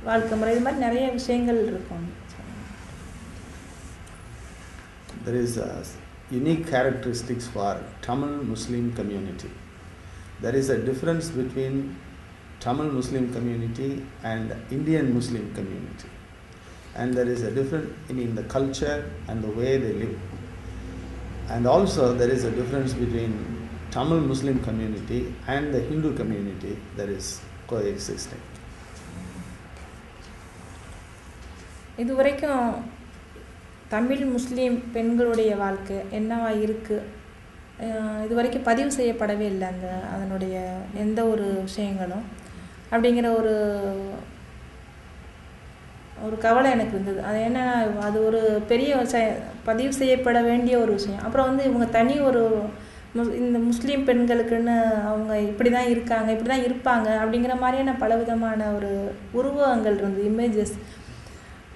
வாழ்க்கை முறை இது மாதிரி நிறைய விஷயங்கள் இருக்கும். There is unique characteristics for Tamil Muslim community. There is a difference between Tamil Muslim community and Indian Muslim community, and there is a difference in the culture and the way they live, and also there is a difference between Tamil Muslim community and the Hindu community that is coexisting. இதுவரைக்கும் தமிழ் முஸ்லீம் பெண்களுடைய வாழ்க்கை என்னவா இருக்குது இது வரைக்கும் பதிவு செய்யப்படவே இல்லை. அதனுடைய எந்த ஒரு விஷயங்களும் அப்படிங்கிற ஒரு கவலை எனக்கு இருந்தது. அது என்னன்னா அது ஒரு பெரிய பதிவு செய்யப்பட வேண்டிய ஒரு விஷயம். அப்புறம் வந்து இவங்க தனி இந்த முஸ்லீம் பெண்களுக்குன்னு அவங்க இப்படி தான் இருக்காங்க இப்படி தான் இருப்பாங்க அப்படிங்கிற மாதிரியான பலவிதமான ஒரு உருவகங்கள் இருந்தது, இமேஜஸ்.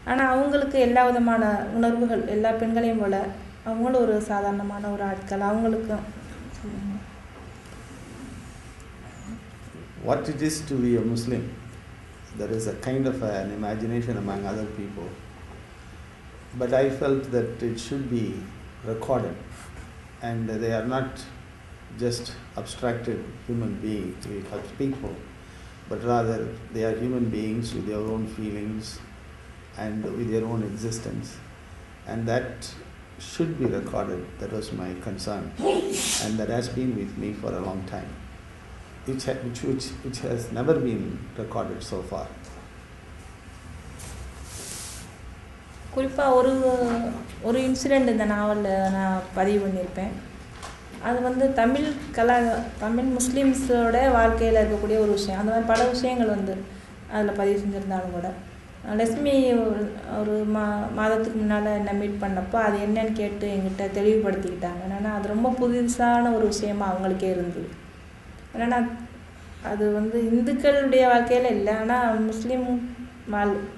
ஆனால் அவங்களுக்கு எல்லா விதமான உணர்வுகள் எல்லா பெண்களையும் போல் அவங்களும் ஒரு சாதாரணமான ஒரு ஆட்கள். அவங்களுக்கும் what it is to be a Muslim, there is a kind of an imagination among other people, but I felt that it should be recorded, and they are not just abstracted human beings, people, but rather they are human beings with their own feelings and with their own existence, and that should be recorded. That was my concern, and that has been with me for a long time, which has never been recorded so far. குறிப்பாக ஒரு incident இந்த நாவலில் நான் பதிவு பண்ணியிருப்பேன். அது வந்து தமிழ் முஸ்லீம்ஸோட வாழ்க்கையில் இருக்கக்கூடிய ஒரு விஷயம். அந்த மாதிரி பல விஷயங்கள் வந்து அதில் பதிவு செஞ்சுருந்தாலும் கூட லட்சுமி ஒரு மாதத்துக்கு முன்னால் என்னை மீட் பண்ணப்போ அது என்னன்னு கேட்டு என்கிட்ட தெளிவுபடுத்திக்கிட்டாங்க. என்னென்னா அது ரொம்ப புதுசான ஒரு விஷயமா அவங்களுக்கே இருந்தது. என்னென்னா அது வந்து இந்துக்களுடைய வாழ்க்கையில் இல்லை, ஆனால்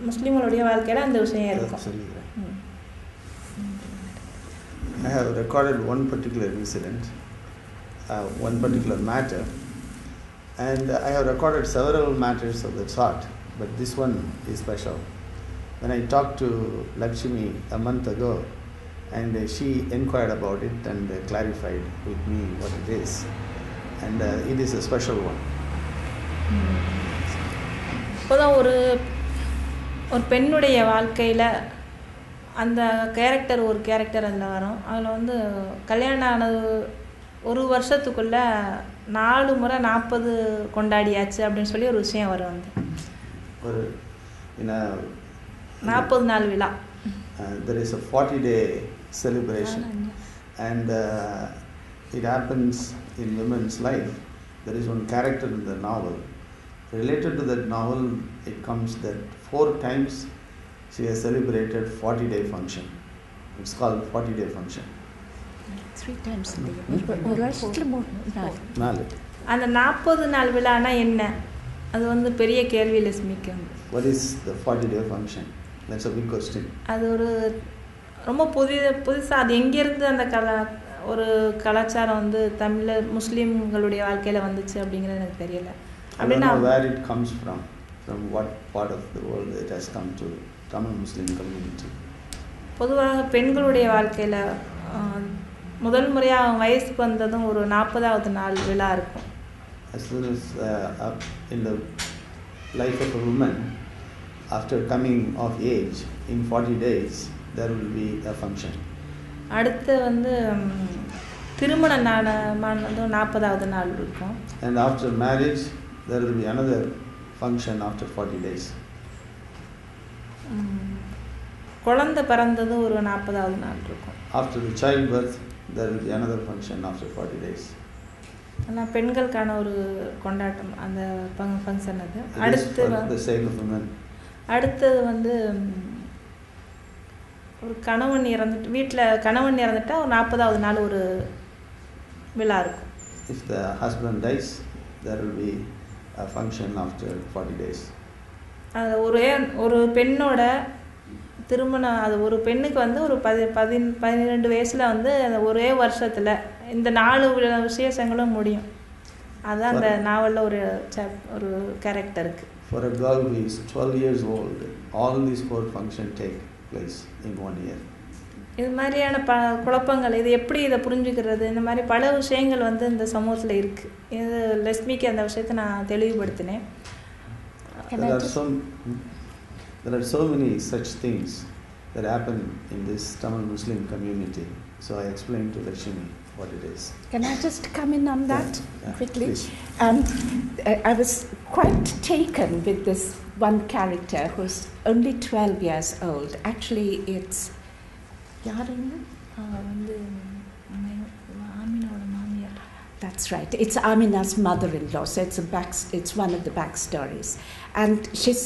முஸ்லீம்களுடைய வாழ்க்கையில் அந்த விஷயம் இருக்கும். I have recorded one particular incident, one particular matter, and I have recorded several matters of that sort, but this one is special. When I talked to Lakshmi a month ago, and she inquired about it and clarified with me what it is, and it is a special one. இப்போதான் ஒரு பெண்ணுடைய வாழ்க்கையில் அந்த ஒரு character அதில் வரும். அதில் வந்து கல்யாணம் ஆனது ஒரு வருஷத்துக்குள்ளே 4 முறை 40 கொண்டாடியாச்சு அப்படின்னு சொல்லி ஒரு விஷயம் வரும். அந்த 40 நாள் விழா. There is a 40-day celebration, and it happens in women's life there is one character in the novel. Related to that novel, it comes that 4 times she has celebrated 40-day function. It's called 40-day function. 3 times in the year. அந்த 40 நாள் விழானா என்ன? அது வந்து பெரிய கேள்வி லட்சுமிக்கு. What is the 40-day function? That's a big question. அது ஒரு ரொம்ப புதுசா அது எங்கேருந்து அந்த ஒரு கலாச்சாரம் வந்து தமிழ் முஸ்லீம்களுடைய வாழ்க்கையில் வந்துச்சு அப்படிங்கிறது எனக்கு தெரியல. I don't know where it comes from what part of the world it has come to Tamil Muslim community. பொதுவாக பெண்களுடைய வாழ்க்கையில் முதல் முறையாக வயசுக்கு வந்ததும் ஒரு 40வது நாள் விழா இருக்கும். As soon as in the life of a woman, after coming of age, in 40 days, there will be a function. அடுத்து வந்து திருமண நாளானதும் 40வது நாள் இருக்கும். And after marriage, there will be another function after 40 days. குழந்தை பிறந்ததும் ஒரு 40வது நாள் இருக்கும். After the childbirth, there will be another function after 40 days. ஆனால் பெண்களுக்கான ஒரு கொண்டாட்டம் அந்த ஃபங்க்ஷன் அது. அடுத்து the same of women. அடுத்தது வந்து ஒரு கணவன் இறந்துட்டு வீட்டில் கணவன் இறந்துட்டா ஒரு 40வது நாள் ஒரு விழா இருக்கும். If the husband dies, there will be a function after 40 days. அது ஒரு பெண்ணோட திருமணம் அது ஒரு பெண்ணுக்கு வந்து ஒரு 12 வயசில் வந்து ஒரே வருஷத்தில் இந்த 4 விசேஷங்களும் முடியும். அதுதான் அந்த நாவலில் ஒரு கேரக்டர் இருக்குது. For a girl who is 12 years old, all these 4 functions take place in 1 year. இது மாதிரியான குழப்பங்கள் இது எப்படி இதை புரிஞ்சுக்கிறது இந்த மாதிரி பல விஷயங்கள் வந்து இந்த சமூகத்தில் இருக்குது. இது லட்சுமிக்கு அந்த விஷயத்தை நான் தெளிவுபடுத்தினேன். There are so many such things that happen in this Tamil Muslim community. So I explained to Lakshmi what it is. Can I just come in on that quickly? Please. I was quite taken with this one character who's only 12 years old. Actually, it's That's right. It's Amina's mother-in-law, so it's one of the backstories. And she's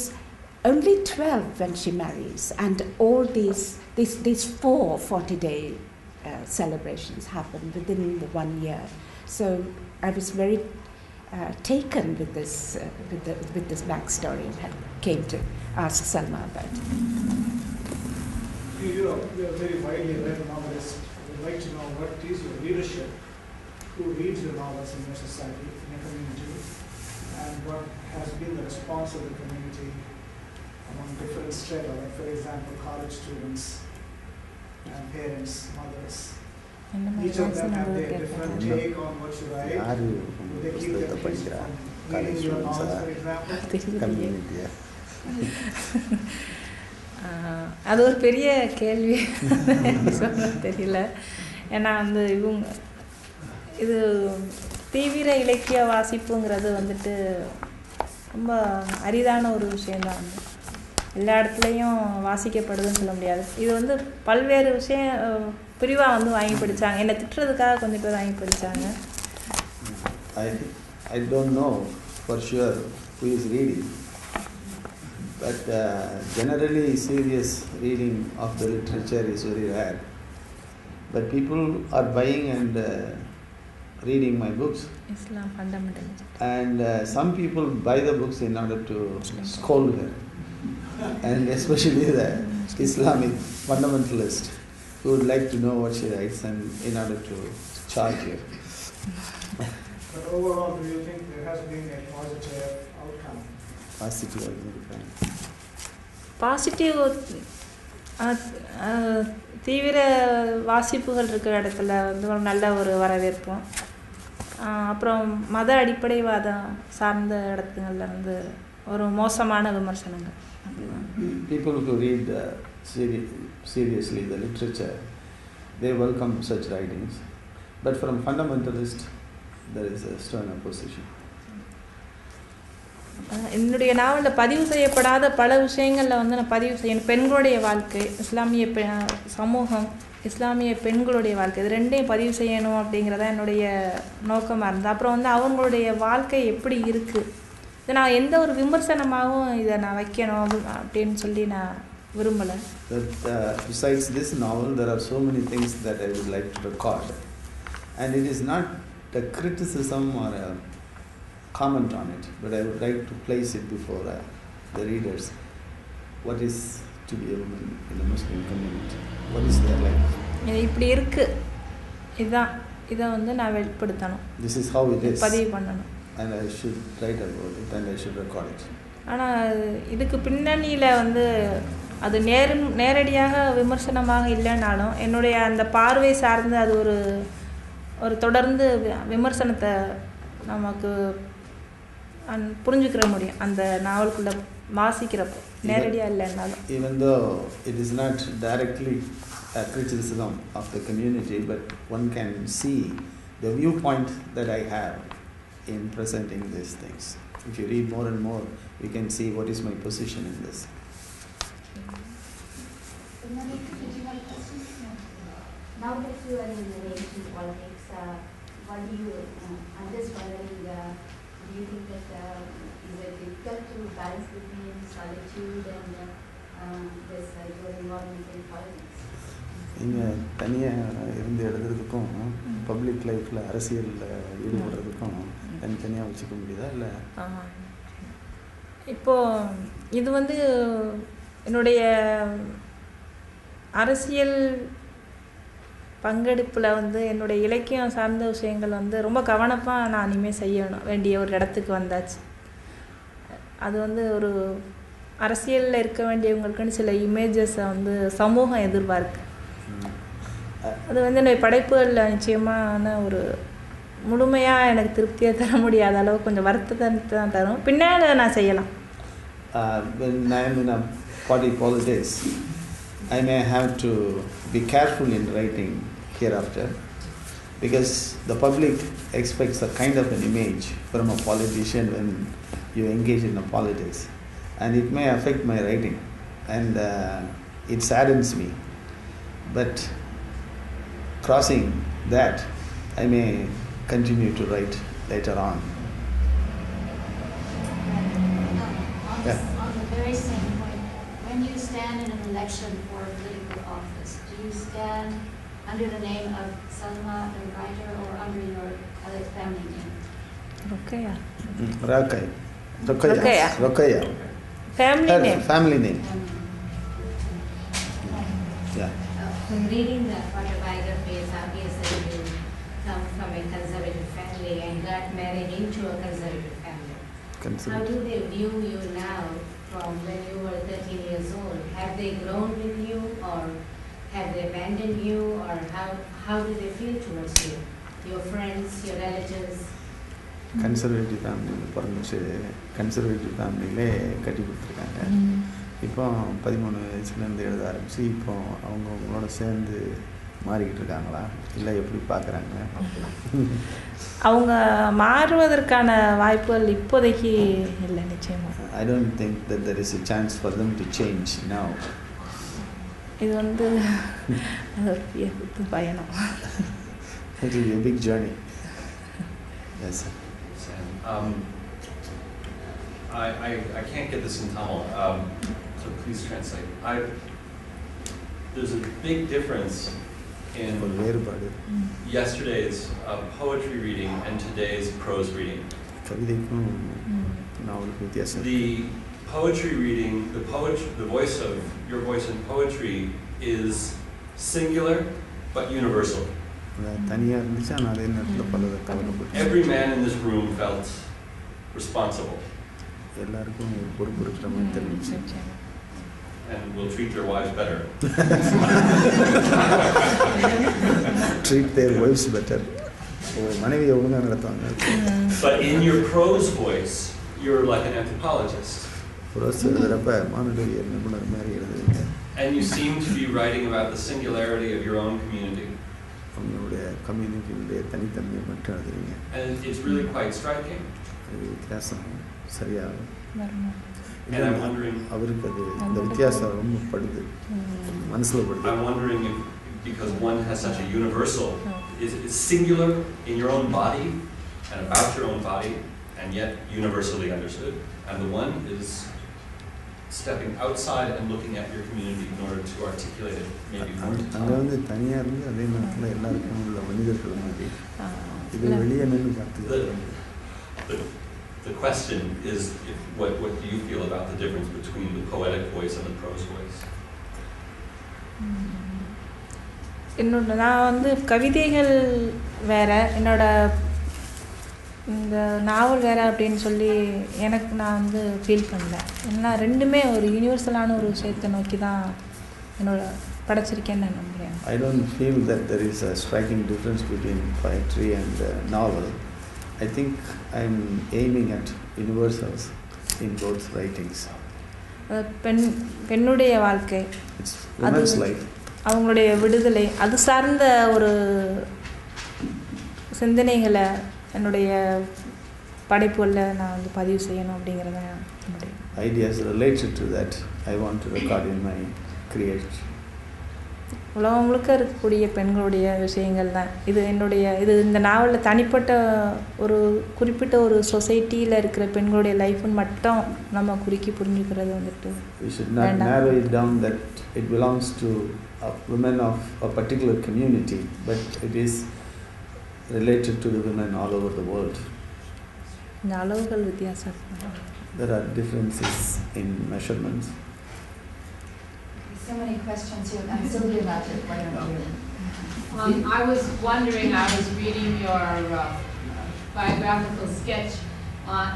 only 12 when she marries, and all these 4 40-day celebrations happen within the 1 year. So I was very taken with this backstory and came to ask Salma about it. You are very widely read novelist. I would like to know what is your leadership, who reads your novels in your society, in your community, and what has been the response of the community among different strata, like for example college students and parents, mothers. Each of them have their different take on what you write. Do they keep their kids from reading your novels, for example? Community. அது ஒரு பெரிய கேள்வி சொல்ல தெரியல. ஏன்னா வந்து இது தீவிர இலக்கிய வாசிப்புங்கிறது வந்துட்டு ரொம்ப அரிதான ஒரு விஷயந்தான். வந்து எல்லா இடத்துலையும் வாசிக்கப்படுதுன்னு சொல்ல முடியாது. இது வந்து பல்வேறு பிரிவாக வந்து வாங்கி படித்தாங்க. என்னை திட்டுறதுக்காக கொஞ்சம் பேர் வாங்கி படித்தாங்க. I don't know for sure who is reading, but generally serious reading of the literature is very rare. But people are buying and reading my books. Islam fundamental. And some people buy the books in order to scold her. And especially the Islamic fundamentalist who would like to know what she writes and in order to charge her. But overall, do you think there has been a positive outcome? Positive outcome. Positive தீவிர வாசிப்புகள் இருக்கிற இடத்துல வந்து ஒரு நல்ல ஒரு வரவேற்பும், அப்புறம் மத அடிப்படைவாதம் சார்ந்த இடத்துங்களில் வந்து ஒரு மோசமான விமர்சனங்கள். People who read seriously the literature, they welcome such writings. But from fundamentalist, there is a stern opposition. என்னுடைய நாவலில் பதிவு செய்யப்படாத பல விஷயங்களில் வந்து நான் பதிவு செய்யணும். பெண்களுடைய வாழ்க்கை, இஸ்லாமிய சமூகம், இஸ்லாமிய பெண்களுடைய வாழ்க்கை, இது ரெண்டையும் பதிவு செய்யணும் அப்படிங்கிறதா என்னுடைய நோக்கமாக இருந்தது. அப்புறம் வந்து அவங்களுடைய வாழ்க்கை எப்படி இருக்குது, இதை நான் எந்த ஒரு விமர்சனமாகவும் இதை நான் வைக்கணும் அப்படின்னு சொல்லி நான் விரும்பலை. Besides this novel, there are so many things that I would like to record. And it is not a criticism or a comment on it, but I would like to place it before the readers. What is to be a woman in the Muslim community? What is their life? இது இப்படி இருக்குது, இதுதான், இதை வந்து நான் வெளிப்படுத்தணும். This is how it is. பதிவு பண்ணணும். And I should write about it and I should record it. ஆனால் இதுக்கு பின்னணியில் வந்து அது நேரடியாக விமர்சனமாக இல்லைனாலும் என்னுடைய அந்த பார்வை சார்ந்து அது ஒரு தொடர்ந்து விமர்சனத்தை நமக்கு புரிஞ்சுக்கிற முடியும் அந்த நாவலுக்குள்ளே வாசிக்கிறப்போ, நேரடியாக இல்லைன்னாலும். Even though it is not directly a criticism of the community, but one can see the viewpoint that I have in presenting these things. If you read more and more, you can see what is my position in this. Now that you are in relation to politics, what do you, I'm just wondering, do you think that is it difficult to balance between solitude and this your involvement in politics? இங்கே தனியாக இருந்து எழுதுறதுக்கும் public லைஃப்பில் அரசியலில் ஈடுபடுறதுக்கும் தனித்தனியாக வச்சுக்க முடியுதா இல்லை? இப்போது இது வந்து என்னுடைய அரசியல் பங்கெடுப்பில் வந்து என்னுடைய இலக்கியம் சார்ந்த விஷயங்கள் வந்து ரொம்ப கவனமாக நான் இனிமேல் செய்யணும் வேண்டிய ஒரு இடத்துக்கு வந்தாச்சு. அது வந்து ஒரு அரசியலில் இருக்க வேண்டியவங்களுக்குன்னு சில இமேஜஸை வந்து சமூகம் எதிர்பார்க்கு. அது வந்து என்னுடைய படைப்புகளில் நிச்சயமான ஒரு முழுமையாக எனக்கு திருப்தியை தர முடியாத அளவு கொஞ்சம் வருத்தத்தை தான் தரும். பின்னாடி நான் செய்யலாம். When I am in a party politics, I may have to be careful in writing hereafter, because the public expects a kind of an image from a politician when you engage in a politics, and it may affect my writing, and it saddens me. But crossing that, I may continue to write later on. On the very same point, when you stand in an election for a political office, do you stand under the name of Salma, the writer, or under your other family name? Rokkiah. Rokkiah. Family name. Family name. Yeah. From reading the autobiography, it's obvious that you come from a conservative family and got married into a conservative family. How do they view you now from when you were 13 years old? Have they grown with you, or have they abandoned you, or how do they feel towards you? Your friends, your relatives? Conservative ஃபேமிலியில் பிறந்துச்சு, conservative ஃபேமிலியிலே கட்டி கொடுத்துருக்காங்க. இப்போ 13 வயசுலேருந்து எழுத ஆரம்பிச்சு இப்போ அவங்களோட சேர்ந்து மாறிக்கிட்டு இருக்காங்களா இல்லை எப்படி பார்க்குறாங்க? அவங்க மாறுவதற்கான வாய்ப்புகள் இப்போதைக்கு இல்லை நிச்சயமாக. I don't think that there is a chance for them to change now. இது வந்து ஒரு பயணம். It will be a big journey. Yes, sir. I can't get this in Tamil, so please translate. There's a big difference in yesterday's poetry reading and today's prose reading. The poetry reading, the voice of your voice in poetry is singular but universal. Every man in this room felt responsible. And will treat their wives better. Treat their wives better. But in your prose voice, you're like an anthropologist. And you seem to be writing about the singularity of your own community. And it's really quite striking. And I'm wondering, because one has such a universal, it's singular in your own body and about your own body, and yet universally understood. And the one is stepping outside and looking at your community in order to articulate it, maybe more to அங்கே வந்து தனியாக இருந்து அதே நேரத்தில் எல்லாருக்கும் உள்ள மனிதர்கள் மாதிரி இது வெளியே நின்று பார்த்து. The question is, what do you feel about the difference between the poetic voice and the prose voice? நான் வந்து கவிதைகள் வேற, என்னோட இந்த நாவல் வேற அப்படின்னு சொல்லி எனக்கு நான் வந்து ஃபீல் பண்ணல. ஏன்னா ரெண்டுமே ஒரு யூனிவர்சலான ஒரு விஷயத்தை நோக்கி தான் என்னோட படைச்சிருக்கேன்னு நான் நம்புகிறேன். I don't feel that there is a striking difference between poetry and novel. I think I'm aiming at universals in both writings. பெண்ணுடைய வாழ்க்கை, It's women's life. அவங்களுடைய விடுதலை, அது சார்ந்த ஒரு சிந்தனைகளை என்னுடைய படைப்புகளில் நான் வந்து பதிவு செய்யணும் அப்படிங்கிறத என்னுடைய Ideas related to that I want to record in my creation. உலகம் முழுக்க இருக்கக்கூடிய பெண்களுடைய விஷயங்கள் தான் இது. இந்த நாவலில் தனிப்பட்ட ஒரு குறிப்பிட்ட ஒரு சொசைட்டியில் இருக்கிற பெண்களுடைய லைஃப்னு மட்டும் நம்ம குறுக்கி புரிஞ்சுக்கிறது வந்துட்டு We should not narrow it down that it belongs to women of a particular community, but it is related to the women all over the world. இந்த அளவுகள் வித்தியாசம். There are differences in measurements. So many questions here. I'm Sylvia Latter. Why don't you? I was wondering, I was reading your biographical sketch,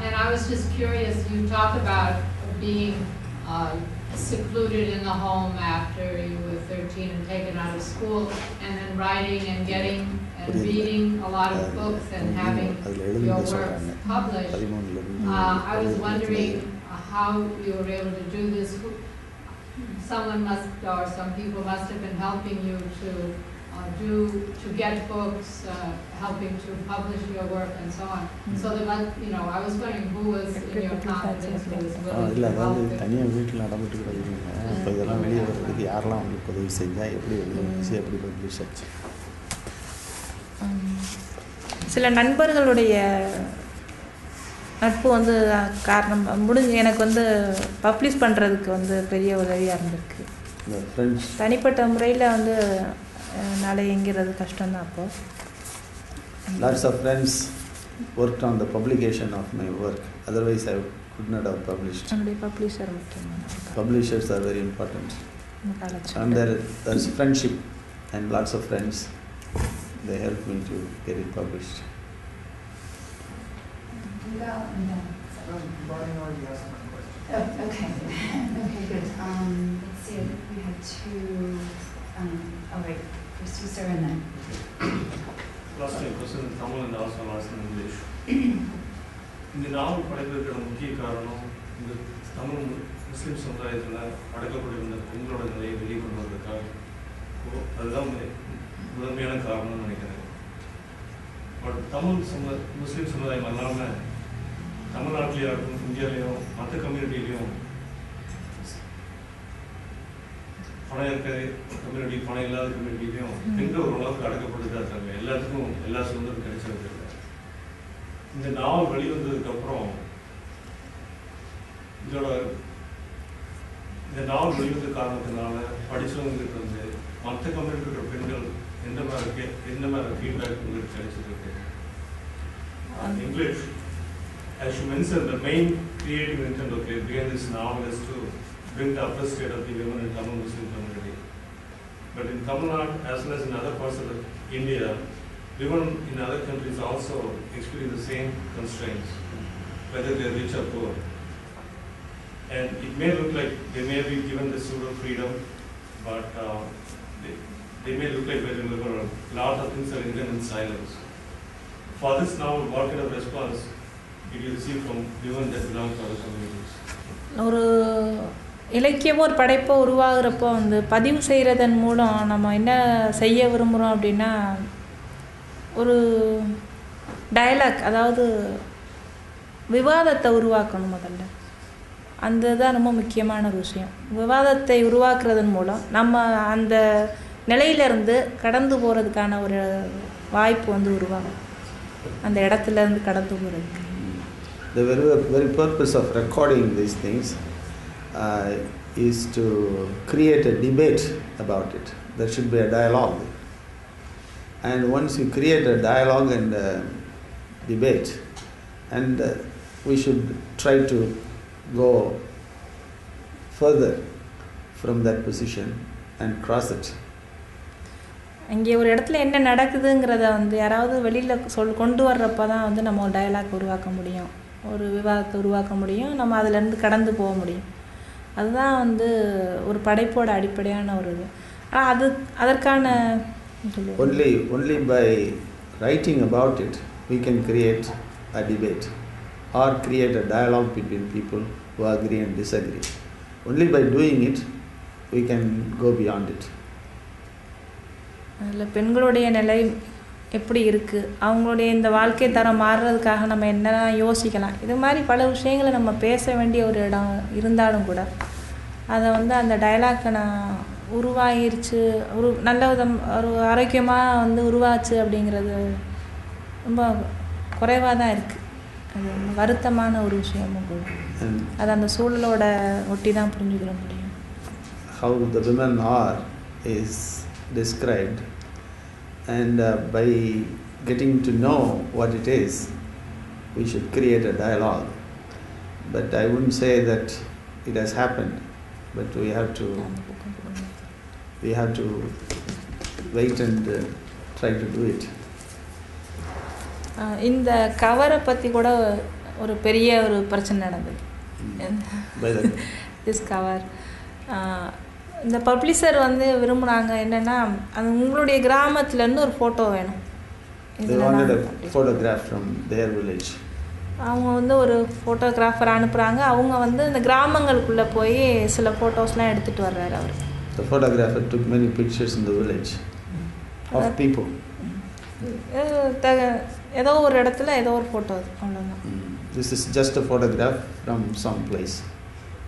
and I was just curious, you talk about being secluded in the home after you were 13 and taken out of school, and then writing and getting and reading a lot of books and having your works published. I was wondering how you were able to do this. Someone must, or some people must have been helping you to get books, helping to publish your work and so on. So I was wondering who was in your confidence who was willing to help you. தனியாக வீட்டில் நடந்துட்டு இருக்கிறீங்க. இப்போ இதெல்லாம் வெளியே வர்றதுக்கு யாரெல்லாம் உங்களுக்கு உதவி செஞ்சால் எப்படி வெளியே எப்படி பப்ளிஷ் ஆச்சு? சில நண்பர்களுடைய நட்பு வந்து காரணம் எனக்கு வந்து பப்ளிஷ் பண்ணுறதுக்கு வந்து பெரிய உதவியாக இருந்திருக்கு. தனிப்பட்ட முறையில் வந்து நாளை எங்கிறது கஷ்டம்தான். அப்போது lots of friends worked on the publication of my work, otherwise I could not have published. என்னுடைய பப்ளிஷர் மட்டும். Publishers are very important, and there's friendship and lots of friends, they helped me to get it published. Oh, okay. Okay, good. Let's see. We have two. Wait. First you, sir, and then. Last time, question in Tamil and also last in English. இந்த நாவல் படைப்பதற்கான முக்கிய காரணம் இந்த தமிழ் முஸ்லீம் சமுதாயத்தில் அடக்கப்பட்டிருந்த பெண்களோட நிலையை வெளியே கொண்டு வந்ததுக்காக அதுதான் முதன்மையான காரணம்னு நினைக்கிறேன். பட் முஸ்லீம் சமுதாயம் அல்லாமல் தமிழ்நாட்டிலேயும் இருக்கும், இந்தியாவிலையும் மற்ற கம்யூனிட்டிலையும் பணம் இருக்கிற கம்யூனிட்டி, பணம் இல்லாத கம்யூனிட்டிலையும் பெண்கள் ஓரளவுக்கு அடக்கப்பட்டு தான் இருக்காங்க. எல்லாத்துக்கும் எல்லா சுதந்திரம் கிடைச்சது இல்லை. இந்த நாவல் வெளிவந்ததுக்கப்புறம் இந்த நாவல் வெளிவந்த காரணத்தினால படித்தவங்களுக்கு வந்து மற்ற கம்யூனிட்டி இருக்கிற பெண்கள் என்ன மாதிரி ஃபீட்பேக் உங்களுக்கு கிடைச்சிருக்கு? English, as you mentioned, the main creative intent behind this novel is to bring the upper state of the women in Tamil Muslim community. But in Tamil Nadu, as well as in other parts of India, women in other countries also experience the same constraints, whether they are rich or poor. And it may look like they may be given the pseudo freedom, but they may look like very liberal. A lot of things are hidden in silence. For this novel, what kind of response did you receive from women that belong to other communities? ஒரு இலக்கியமோ ஒரு படைப்போ உருவாகிறப்போ வந்து பதிவு செய்கிறதன் மூலம் நம்ம என்ன செய்ய விரும்புகிறோம் அப்படின்னா ஒரு டயலாக், அதாவது விவாதத்தை உருவாக்கணும். முதல்ல அந்த தான் ரொம்ப முக்கியமான ஒரு விஷயம். விவாதத்தை உருவாக்குறதன் மூலம் நம்ம அந்த நிலையிலேருந்து கடந்து போகிறதுக்கான ஒரு வாய்ப்பு வந்து உருவாகும், அந்த இடத்துலேருந்து கடந்து போகிறதுக்கு. The very purpose of recording these things is to create a debate about it. There should be a dialogue. And once you create a dialogue and a debate, and we should try to go further from that position and cross it. இங்கே ஒரு இடத்துல என்ன நடக்குதுங்கிறத வந்து யாராவது வெளியில் கொண்டு வர்றப்ப தான் வந்து நம்ம ஒரு டயலாக் உருவாக்க முடியும், ஒரு விவாதத்தை உருவாக்க முடியும், நம்ம அதிலேருந்து கடந்து போக முடியும். அதுதான் வந்து ஒரு படைப்போட அடிப்படையான ஒரு இது. ஆனால் அதற்கான only by writing about it we can create a debate or create a dialogue between people who agree and disagree. Only by doing it we can go beyond it. அதில் பெண்களுடைய நிலை எப்படி இருக்குது, அவங்களுடைய இந்த வாழ்க்கை தரம் மாறுறதுக்காக நம்ம என்னெல்லாம் யோசிக்கலாம், இது மாதிரி பல விஷயங்களை நம்ம பேச வேண்டிய ஒரு இடம் இருந்தாலும் கூட அதை வந்து அந்த டைலாக்கை நான் உருவாகிருச்சு, ஒரு நல்ல விதம் ஒரு ஆரோக்கியமாக வந்து உருவாச்சு அப்படிங்கிறது ரொம்ப குறைவாக தான் இருக்குது. அது வருத்தமான ஒரு விஷயமும் கூட. அது அந்த சூழலோட ஒட்டி தான் புரிஞ்சுக்கிற முடியும். How the women are is described, and by getting to know what it is we should create a dialogue, but I wouldn't say that it has happened, but we have to wait and try to do it. இந்த கவரை பற்றி கூட ஒரு பெரிய ஒரு பிரச்சனை நடந்தது. This cover இந்த பப்ளிஷர் வந்து விரும்புகிறாங்க என்னென்னா, அது உங்களுடைய கிராமத்துலேருந்து ஒரு ஃபோட்டோ வேணும். They wanted a photograph from their village. அவங்க வந்து ஒரு ஃபோட்டோகிராஃபர் அனுப்புகிறாங்க. அவங்க வந்து இந்த கிராமங்களுக்குள்ளே போய் சில ஃபோட்டோஸ்லாம் எடுத்துகிட்டு வர்றாரு அவர். The photographer took many pictures in the village of people. ஏதோ ஒரு இடத்துல ஏதோ ஒரு ஃபோட்டோ, அவ்வளோதான். This is just a photograph from some place.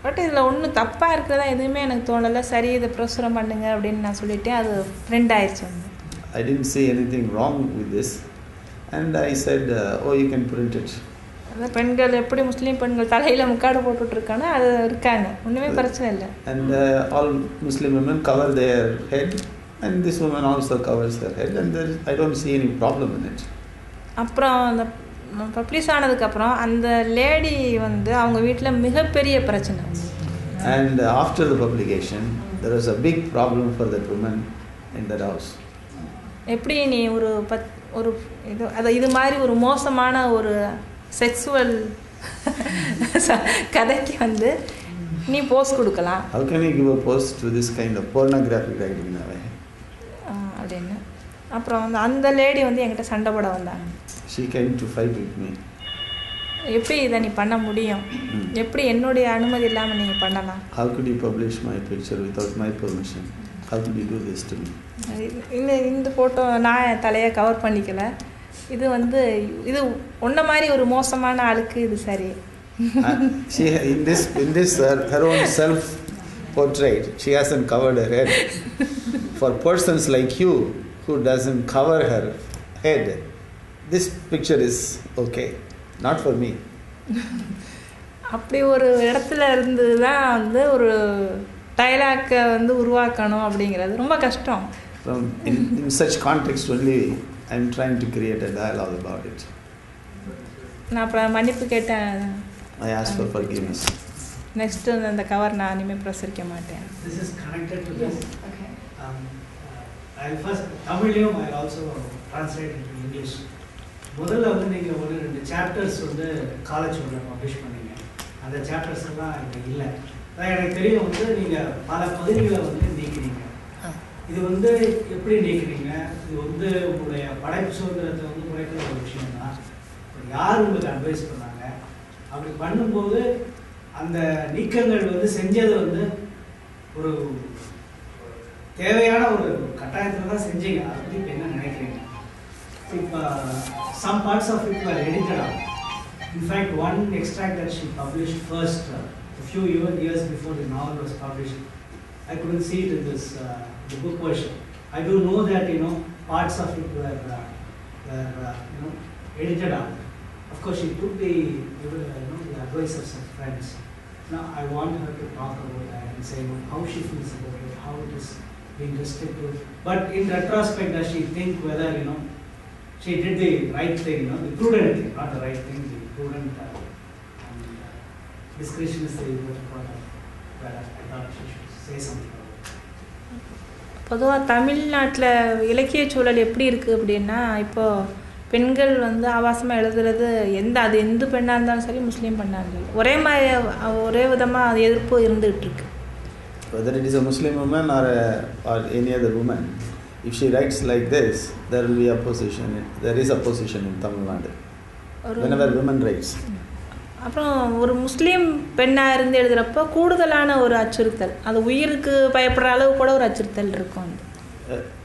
But இதில் ஒன்றும் தப்பாக இருக்கிறதா எதுவுமே எனக்கு தோணலை. சரி, இதை பிரசுரம் பண்ணுங்க அப்படின்னு நான் சொல்லிட்டேன். அது ட்ரெண்ட் ஆயிடுச்சு. I didn't see anything wrong with this, and I said, oh, you can print it. அதான் பெண்கள் எப்படி முஸ்லீம் பெண்கள் தலையில் முக்காடு போட்டுட்ருக்காங்க, அது இருக்காங்க, ஒன்றுமே பிரச்சனை இல்லை. And all Muslim women cover their head, and this woman also covers her head, and I don't see any problem in it. அப்புறம் அந்த பப்ளிஷ் ஆனதுக்கப்புறம் அந்த லேடி வந்து அவங்க வீட்டில் மிகப்பெரிய பிரச்சனை. And after the publication there was a big problem for that woman in that house. எப்படி நீ ஒரு இது மாதிரி ஒரு மோசமான ஒரு செக்ஸுவல் கதைக்கு வந்து நீ போஸ்ட் கொடுக்கலாம்? How can you give a post to this kind of pornographic writing in a way? அப்படின்னு அப்புறம் அந்த லேடி வந்து என்கிட்ட சண்டை போட வந்தாங்க. She came to fight with me. எப்படி இதை நீ பண்ண முடியும், எப்படி என்னுடைய அனுமதி இல்லாமல் நீங்கள் பண்ணலாம்? How could you publish my picture without my permission? How could you do this to me? இந்த ஃபோட்டோ நான் என் தலையை கவர் பண்ணிக்கல, இது வந்து இது ஒன்றை மாதிரி ஒரு மோசமான ஆளுக்கு இது சரி. She in this her own self portrait she hasn't covered her head. For persons like you who doesn't cover her head, this picture is okay, not for me. அப்படி ஒரு இடத்துல இருந்து தான் வந்து ஒரு டயலாக்கை வந்து உருவாக்கணும் அப்படிங்கிறது ரொம்ப கஷ்டம். In such context only I am trying to create a dialogue about it. நான் அப்புறம் மன்னிப்பு கேட்டேன். I asked for forgiveness. Next அந்த கவர் நான் இனிமேல் பிரசரிக்க மாட்டேன். This is connected to this. Okay. I'll first Tamilium I'll also translate into English. முதல்ல வந்து நீங்கள் ஒரு 2 சாப்டர்ஸ் வந்து காலேஜில் பப்ளிஷ் பண்ணீங்க. அந்த சாப்டர்ஸ் எல்லாம் இங்கே இல்லை. எனக்கு தெரியும் வந்து நீங்கள் பல பகுதிகளை வந்து நீக்கிறீங்க. இது வந்து எப்படி நீக்கிறீங்க? இது வந்து உங்களுடைய படைப்பு சுதந்திரத்தை வந்து குறைக்கிற ஒரு விஷயம் தான். யார் உங்களுக்கு அட்வைஸ் பண்ணாங்க? அப்படி பண்ணும்போது அந்த நீக்கங்கள் வந்து செஞ்சது வந்து ஒரு தேவையான ஒரு கட்டாயத்தில் தான் செஞ்சீங்க. அதை பற்றி இப்போ என்ன நினைக்கிறீங்க? இப்போ some parts of it were edited out. In fact, one extract that she published first, a few years before the novel was published, I couldn't see it in this the book version. I do know that, parts of it were edited out. Of course, she took the advice of some friends. Now, I want her to talk about that and say how she feels about it, how it is being restricted. But in retrospect, does she think whether, she did the right thing, the prudent thing, not the right thing, the prudent discretion is the important part of that. I thought she should say something about it. பொதுவாக தமிழ்நாட்டில் இலக்கிய சூழல் எப்படி இருக்குது அப்படின்னா, இப்போது பெண்கள் வந்து ஆபாசமாக எழுதுறது அது எந்த பெண்ணாக இருந்தாலும் சரி, முஸ்லீம் பெண்ணாக இருந்தாலும் ஒரே விதமாக அது எதிர்ப்பு இருந்துகிட்டு இருக்கு. Whether it is a Muslim woman or any other woman, if she writes like this, there will be opposition. There is opposition in Tamil Nadu. Whenever women writes. அப்புறம் ஒரு முஸ்லீம் பெண்ணாக இருந்து எழுதுகிறப்போ கூடுதலான ஒரு அச்சுறுத்தல், அது உயிருக்கு பயப்படுற அளவு கூட ஒரு அச்சுறுத்தல் இருக்கும்.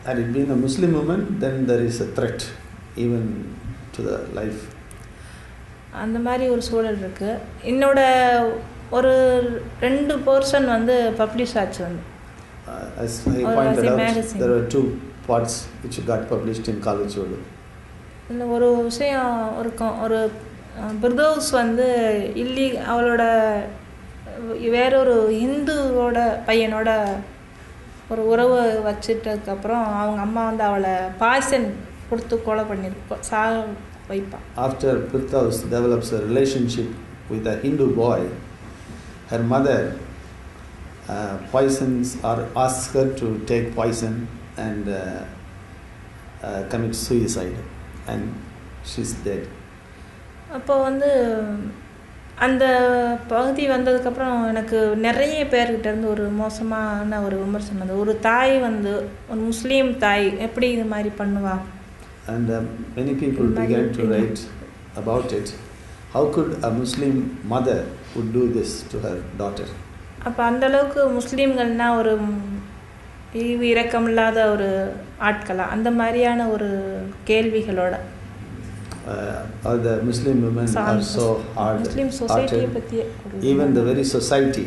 Had it been a Muslim woman, then there is a threat even to the life. அந்த மாதிரி ஒரு சூழல் இருக்குது. என்னோட ஒரு 2 போர்ஷன் வந்து பப்ளிஷ் ஆச்சு. வந்து as I pointed out, there were 2 parts which got published in College World. இந்த ஒரு விஷயம் இருக்கும், ஒரு பிரதோஸ் வந்து அவளோட வேறொரு இந்துவோட பையனோட ஒரு உறவு வச்சுட்டதுக்கப்புறம் அவங்க அம்மா வந்து அவளை பாய்சன் கொடுத்து கொலை பண்ணியிருப்போம், சாக வைப்பான். After Prose develops a relationship with a Hindu boy, her mother poisons or asks her to take poison and commit suicide, and she's dead. அப்போ வந்து அந்த பகுதி வந்ததுக்கப்புறம் எனக்கு நிறைய பேர்கிட்ட இருந்து ஒரு மோசமான ஒரு விமர்சனம். ஒரு தாய் வந்து ஒரு முஸ்லீம் தாய் எப்படி இது மாதிரி பண்ணுவா? And many people began to write about it. How could a Muslim mother would do this to her daughter? அப்போ அந்த அளவுக்கு முஸ்லீம்கள்னா ஒரு இரக்கம் இல்லாத ஒரு ஆட்களா, அந்த மாதிரியான ஒரு கேள்விகளோட. Or the Muslim women are so hard-hearted. Even the very society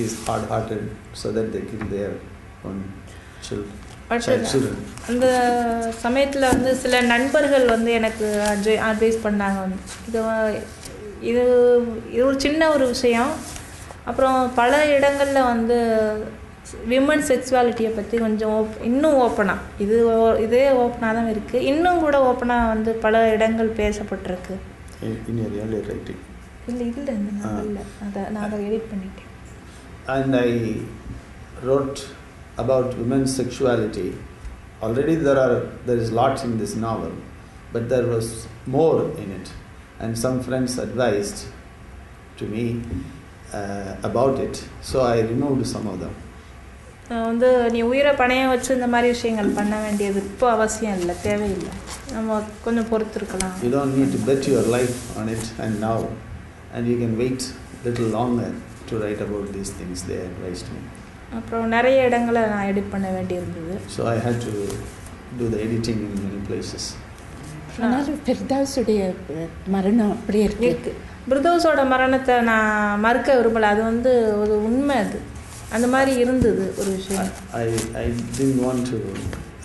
is hard-hearted, so that they kill their own children. அந்த சமயத்தில் வந்து சில நண்பர்கள் வந்து எனக்கு அட்வைஸ் பண்ணாங்க. இது ஒரு சின்ன ஒரு விஷயம். அப்புறம் பல இடங்களில் வந்து விமன் செக்ஸுவாலிட்டியை பற்றி கொஞ்சம் இன்னும் ஓப்பனாக இதே ஓப்பனாக தான் இருக்குது, இன்னும் கூட ஓப்பனாக வந்து பல இடங்கள் பேசப்பட்டிருக்கு. இல்லை இதில் இந்த நாவலில் நான் அதை எடிட் பண்ணிட்டேன். And I wrote about women's sexuality. Already there is lot in this novel, but there was more in it, and some friends advised to me about it, so I removed some of them. வந்து நீ உயிரை பணையம் வச்சு இந்த மாதிரி விஷயங்கள் பண்ண வேண்டியது இப்போ அவசியம் இல்லை, தேவையில்லை, நம்ம கொஞ்சம் பொறுத்திருக்கலாம். You don't need to bet your life on it and now, and you can wait little longer to write about these things, they advised me. அப்புறம் நிறைய இடங்களை நான் எடிட் பண்ண வேண்டியிருந்தது. So I had to do the editing in many places. ஆனாலும் பிரதோஸுடைய மரணம் அப்படியே இருக்கு. பிரதோஸோட மரணத்தை நான் மறுக்க விரும்பலை, அது வந்து ஒரு உண்மை, அது அந்த மாதிரி இருந்தது ஒரு விஷயம். I didn't want to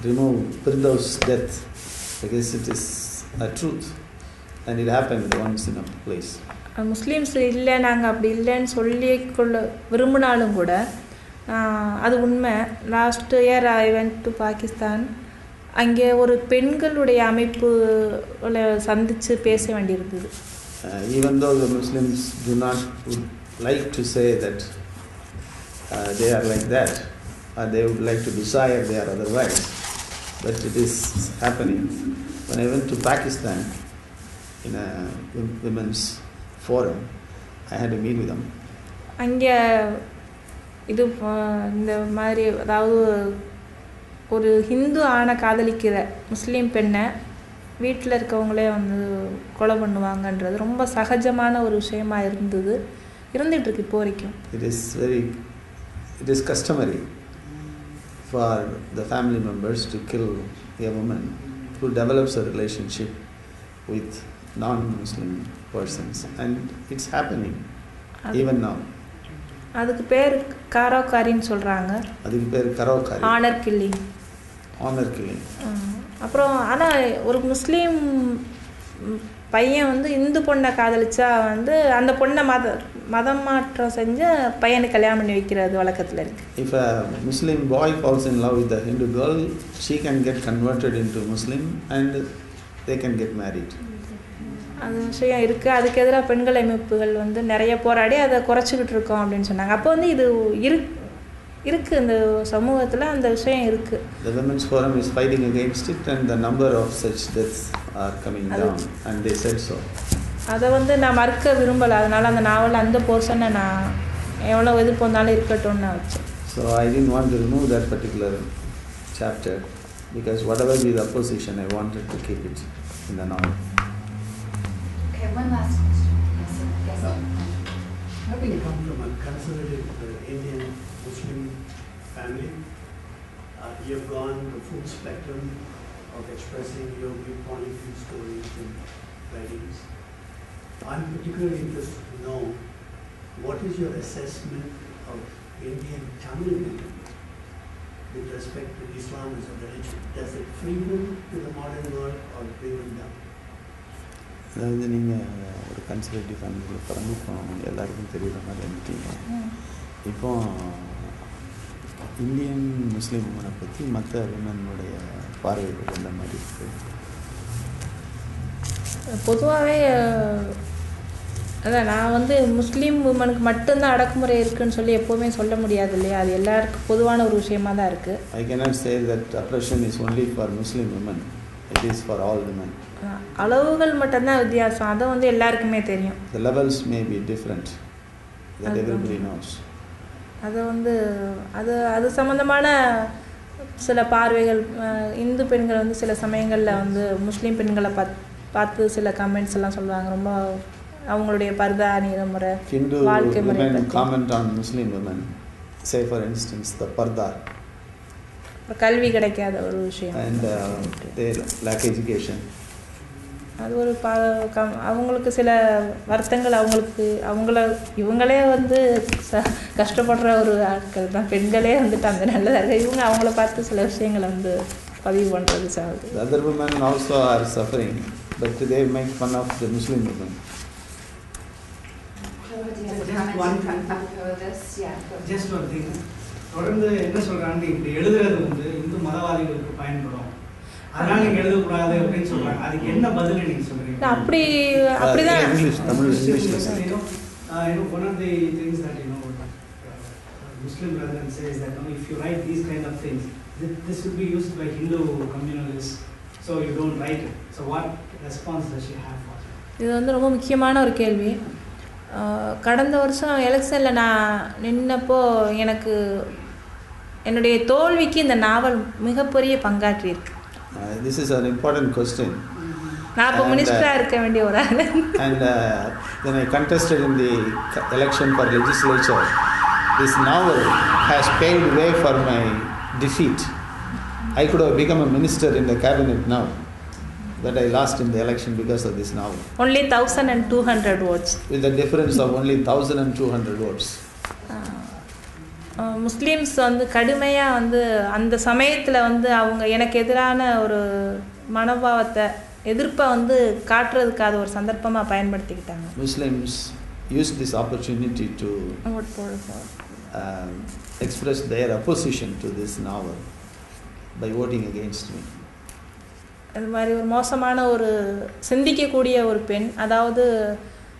remove Prose death because it is a truth and it happened once in a place. Muslims இல்லை, நாங்கள் அப்படி இல்லைன்னு சொல்லிக்கொள்ள விரும்பினாலும் கூட அது உண்மை. Last year I went to Pakistan. அங்கே ஒரு பெண்களுடைய அமைப்பு சந்தித்து பேச வேண்டியிருந்தது. Even though the Muslims do not would like to say that they are like that, they would like to desire they are otherwise, but it is happening. When I went to Pakistan in a women's forum, I had to meet with them. அங்கே இது இந்த மாதிரி, அதாவது ஒரு ஹிந்து ஆணை காதலிக்கிற முஸ்லீம் பெண்ணை வீட்டில் இருக்கவங்களே வந்து கொலை பண்ணுவாங்கன்றது ரொம்ப சகஜமான ஒரு விஷயமா இருந்துகிட்டு இருக்கு இப்போ வரைக்கும். It is customary for the family members to kill a woman who develops a relationship with non-Muslim persons, and it's happening even now. அதுக்கு பேர் காரோகாரின்னு சொல்கிறாங்க. அதுக்கு பேர் காரோகாரி, ஆனர் கில்லிங். honor killing. அப்புறம் ஆனால் ஒரு முஸ்லீம் பையன் வந்து இந்து பொண்ணை காதலிச்சா வந்து அந்த பொண்ணை மதம் மாற்றம் செஞ்சு பையனை கல்யாணம் பண்ணி வைக்கிறது வழக்கத்தில் இருக்கு. If a Muslim boy falls in love with a Hindu girl, she can get converted into Muslim and they can get married. அது விஷயம் இருக்குது. அதுக்கு எதிராக பெண்கள் அமைப்புகள் வந்து நிறைய போராடி அதை குறைச்சிக்கிட்டு இருக்கோம் அப்படின்னு சொன்னாங்க. அப்போ வந்து இது இருக்குது இந்த சமூகத்தில் அந்த விஷயம் இருக்குது. The Women's Forum is fighting against it and the number of such deaths are coming down and they said so. அதை வந்து நான் மறுக்க விரும்பலை. அதனால் அந்த நாவல் அந்த போர்ஷனை நான் எவ்வளோ எதிர்ப்பு வந்தாலும் இருக்கட்டும்னு நான் வச்சேன். So I didn't want to remove that particular chapter because whatever be the opposition, I wanted to keep it in the novel. Okay, one last question. Yes, sir. Having come from a conservative Indian Muslim family, you've gone the full spectrum of expressing your viewpoint in stories and writings. I'm particularly interested to know what is your assessment of Indian Tamil religion with respect to Islam as a religion? Does it free them to the modern world or bring them down? அதாவது நீங்கள் ஒரு conservative ஃபேமிலியில் பிறந்து இப்போ எல்லாருக்கும் தெரியுற மாதிரி இருந்துட்டீங்க. இப்போ இந்தியன் முஸ்லீம் உமனை பற்றி மற்ற விமனுடைய பார்வைகள் எந்த மாதிரி இருக்குது? பொதுவாகவே அதான் நான் வந்து முஸ்லீம் உமனுக்கு மட்டும்தான் அடக்குமுறை இருக்குதுன்னு சொல்லி எப்போவுமே சொல்ல முடியாது இல்லையா? அது எல்லாருக்கும் பொதுவான ஒரு விஷயமா தான் இருக்குது. I cannot say that oppression is only for Muslim women. It is for all women. அளவுகள் மட்டும்தான் வித்தியாசம். அதை வந்து எல்லாருக்குமே தெரியும். The levels may be different. That everybody knows. அது வந்து அது சம்மந்தமான சில பார்வைகள் இந்து பெண்கள் வந்து சில சமயங்களில் வந்து முஸ்லீம் பெண்களை பார்த்து சில கமெண்ட்ஸ் எல்லாம் சொல்லுவாங்க. ரொம்ப அவங்களுடைய பர்தா அணிகிற முறை, வாழ்க்கை முறை. Hindu women comment on Muslim women. Say for instance the parda. கல்வி கிடைக்காத ஒரு விஷயம். And they lack education. அது ஒரு அவங்களுக்கு சில வருத்தங்கள் இவங்களே வந்து கஷ்டப்படுற ஒரு ஆட்கள் தான். பெண்களே வந்துட்டு அந்த நல்லதாக இவங்க அவங்கள பார்த்து சில விஷயங்களை வந்து பதிவு பண்ணுறது சாகுது. The other women also are suffering, but they make fun of the Muslim women. Just one thing. தொடர்ந்து என்ன சொல்றாங்க, இப்படி எழுதுறது வந்து இந்து மதவாதிகளுக்கு பயன்படும், அதனால நீங்க எழுதக்கூடாது அப்படின்னு சொல்றாங்க. அதுக்கு என்ன பதில் நீங்க சொல்றீங்க? அப்படிதான் one of the things that Muslim brethren says that if you write these kind of things, this will be used by Hindu communalists, so you don't write it. So what response does she have for that? இது வந்து ரொம்ப முக்கியமான ஒரு கேள்வி. கடந்த வருஷம் எலெக்ஷனில் நான் நின்னப்போ எனக்கு என்னுடைய தோல்விக்கு இந்த நாவல் மிகப்பெரிய பங்காற்றி இருக்கு. This is an important question. நான் இப்போ மினிஸ்டராக இருக்க வேண்டிய ஒரு ஆள். And when I contested in the election for legislature, this novel has paved way for my defeat. I could have become a minister in the cabinet now, but I lost in the election because of this novel. Only 1,200 votes. With the difference of only 1,200 votes. Muslims வந்து கடுமையாக வந்து அந்த சமயத்தில் வந்து அவங்க எனக்கு எதிரான ஒரு மனோபாவத்தை எதிர்ப்பை வந்து காட்டுறதுக்காக ஒரு சந்தர்ப்பமாக பயன்படுத்திக்கிட்டாங்க. Muslims used this opportunity to express their opposition to this novel by voting against me. அது மாதிரி ஒரு மோசமான ஒரு சிந்திக்கக்கூடிய ஒரு பெண், அதாவது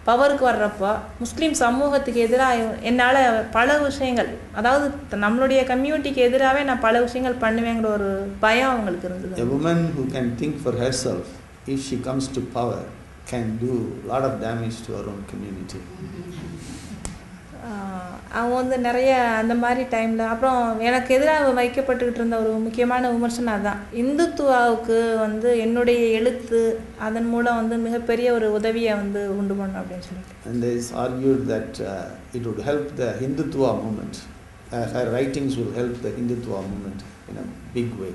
பவருக்கு வர்றப்போ முஸ்லீம் சமூகத்துக்கு எதிராக என்னால் பல விஷயங்கள், அதாவது நம்மளுடைய கம்யூனிட்டிக்கு எதிராகவே நான் பல விஷயங்கள் பண்ணுவேங்கிற ஒரு பயம் அவங்களுக்கு இருந்தது. A woman who can think for herself, if she comes to power, can do a lot of damage to her own community. அவங்க வந்து நிறைய அந்த மாதிரி டைமில் அப்புறம் எனக்கு எதிராக வைக்கப்பட்டுக்கிட்டு இருந்த ஒரு முக்கியமான விமர்சனம் அதுதான். இந்துத்துவாவுக்கு வந்து என்னுடைய எழுத்து அதன் மூலம் வந்து மிகப்பெரிய ஒரு உதவியை வந்து உண்டு பண்ணும் அப்படின்னு சொல்லிட்டு. And they argued that it would help the Hindutva movement. Her writings will help the Hindutva movement in a big way.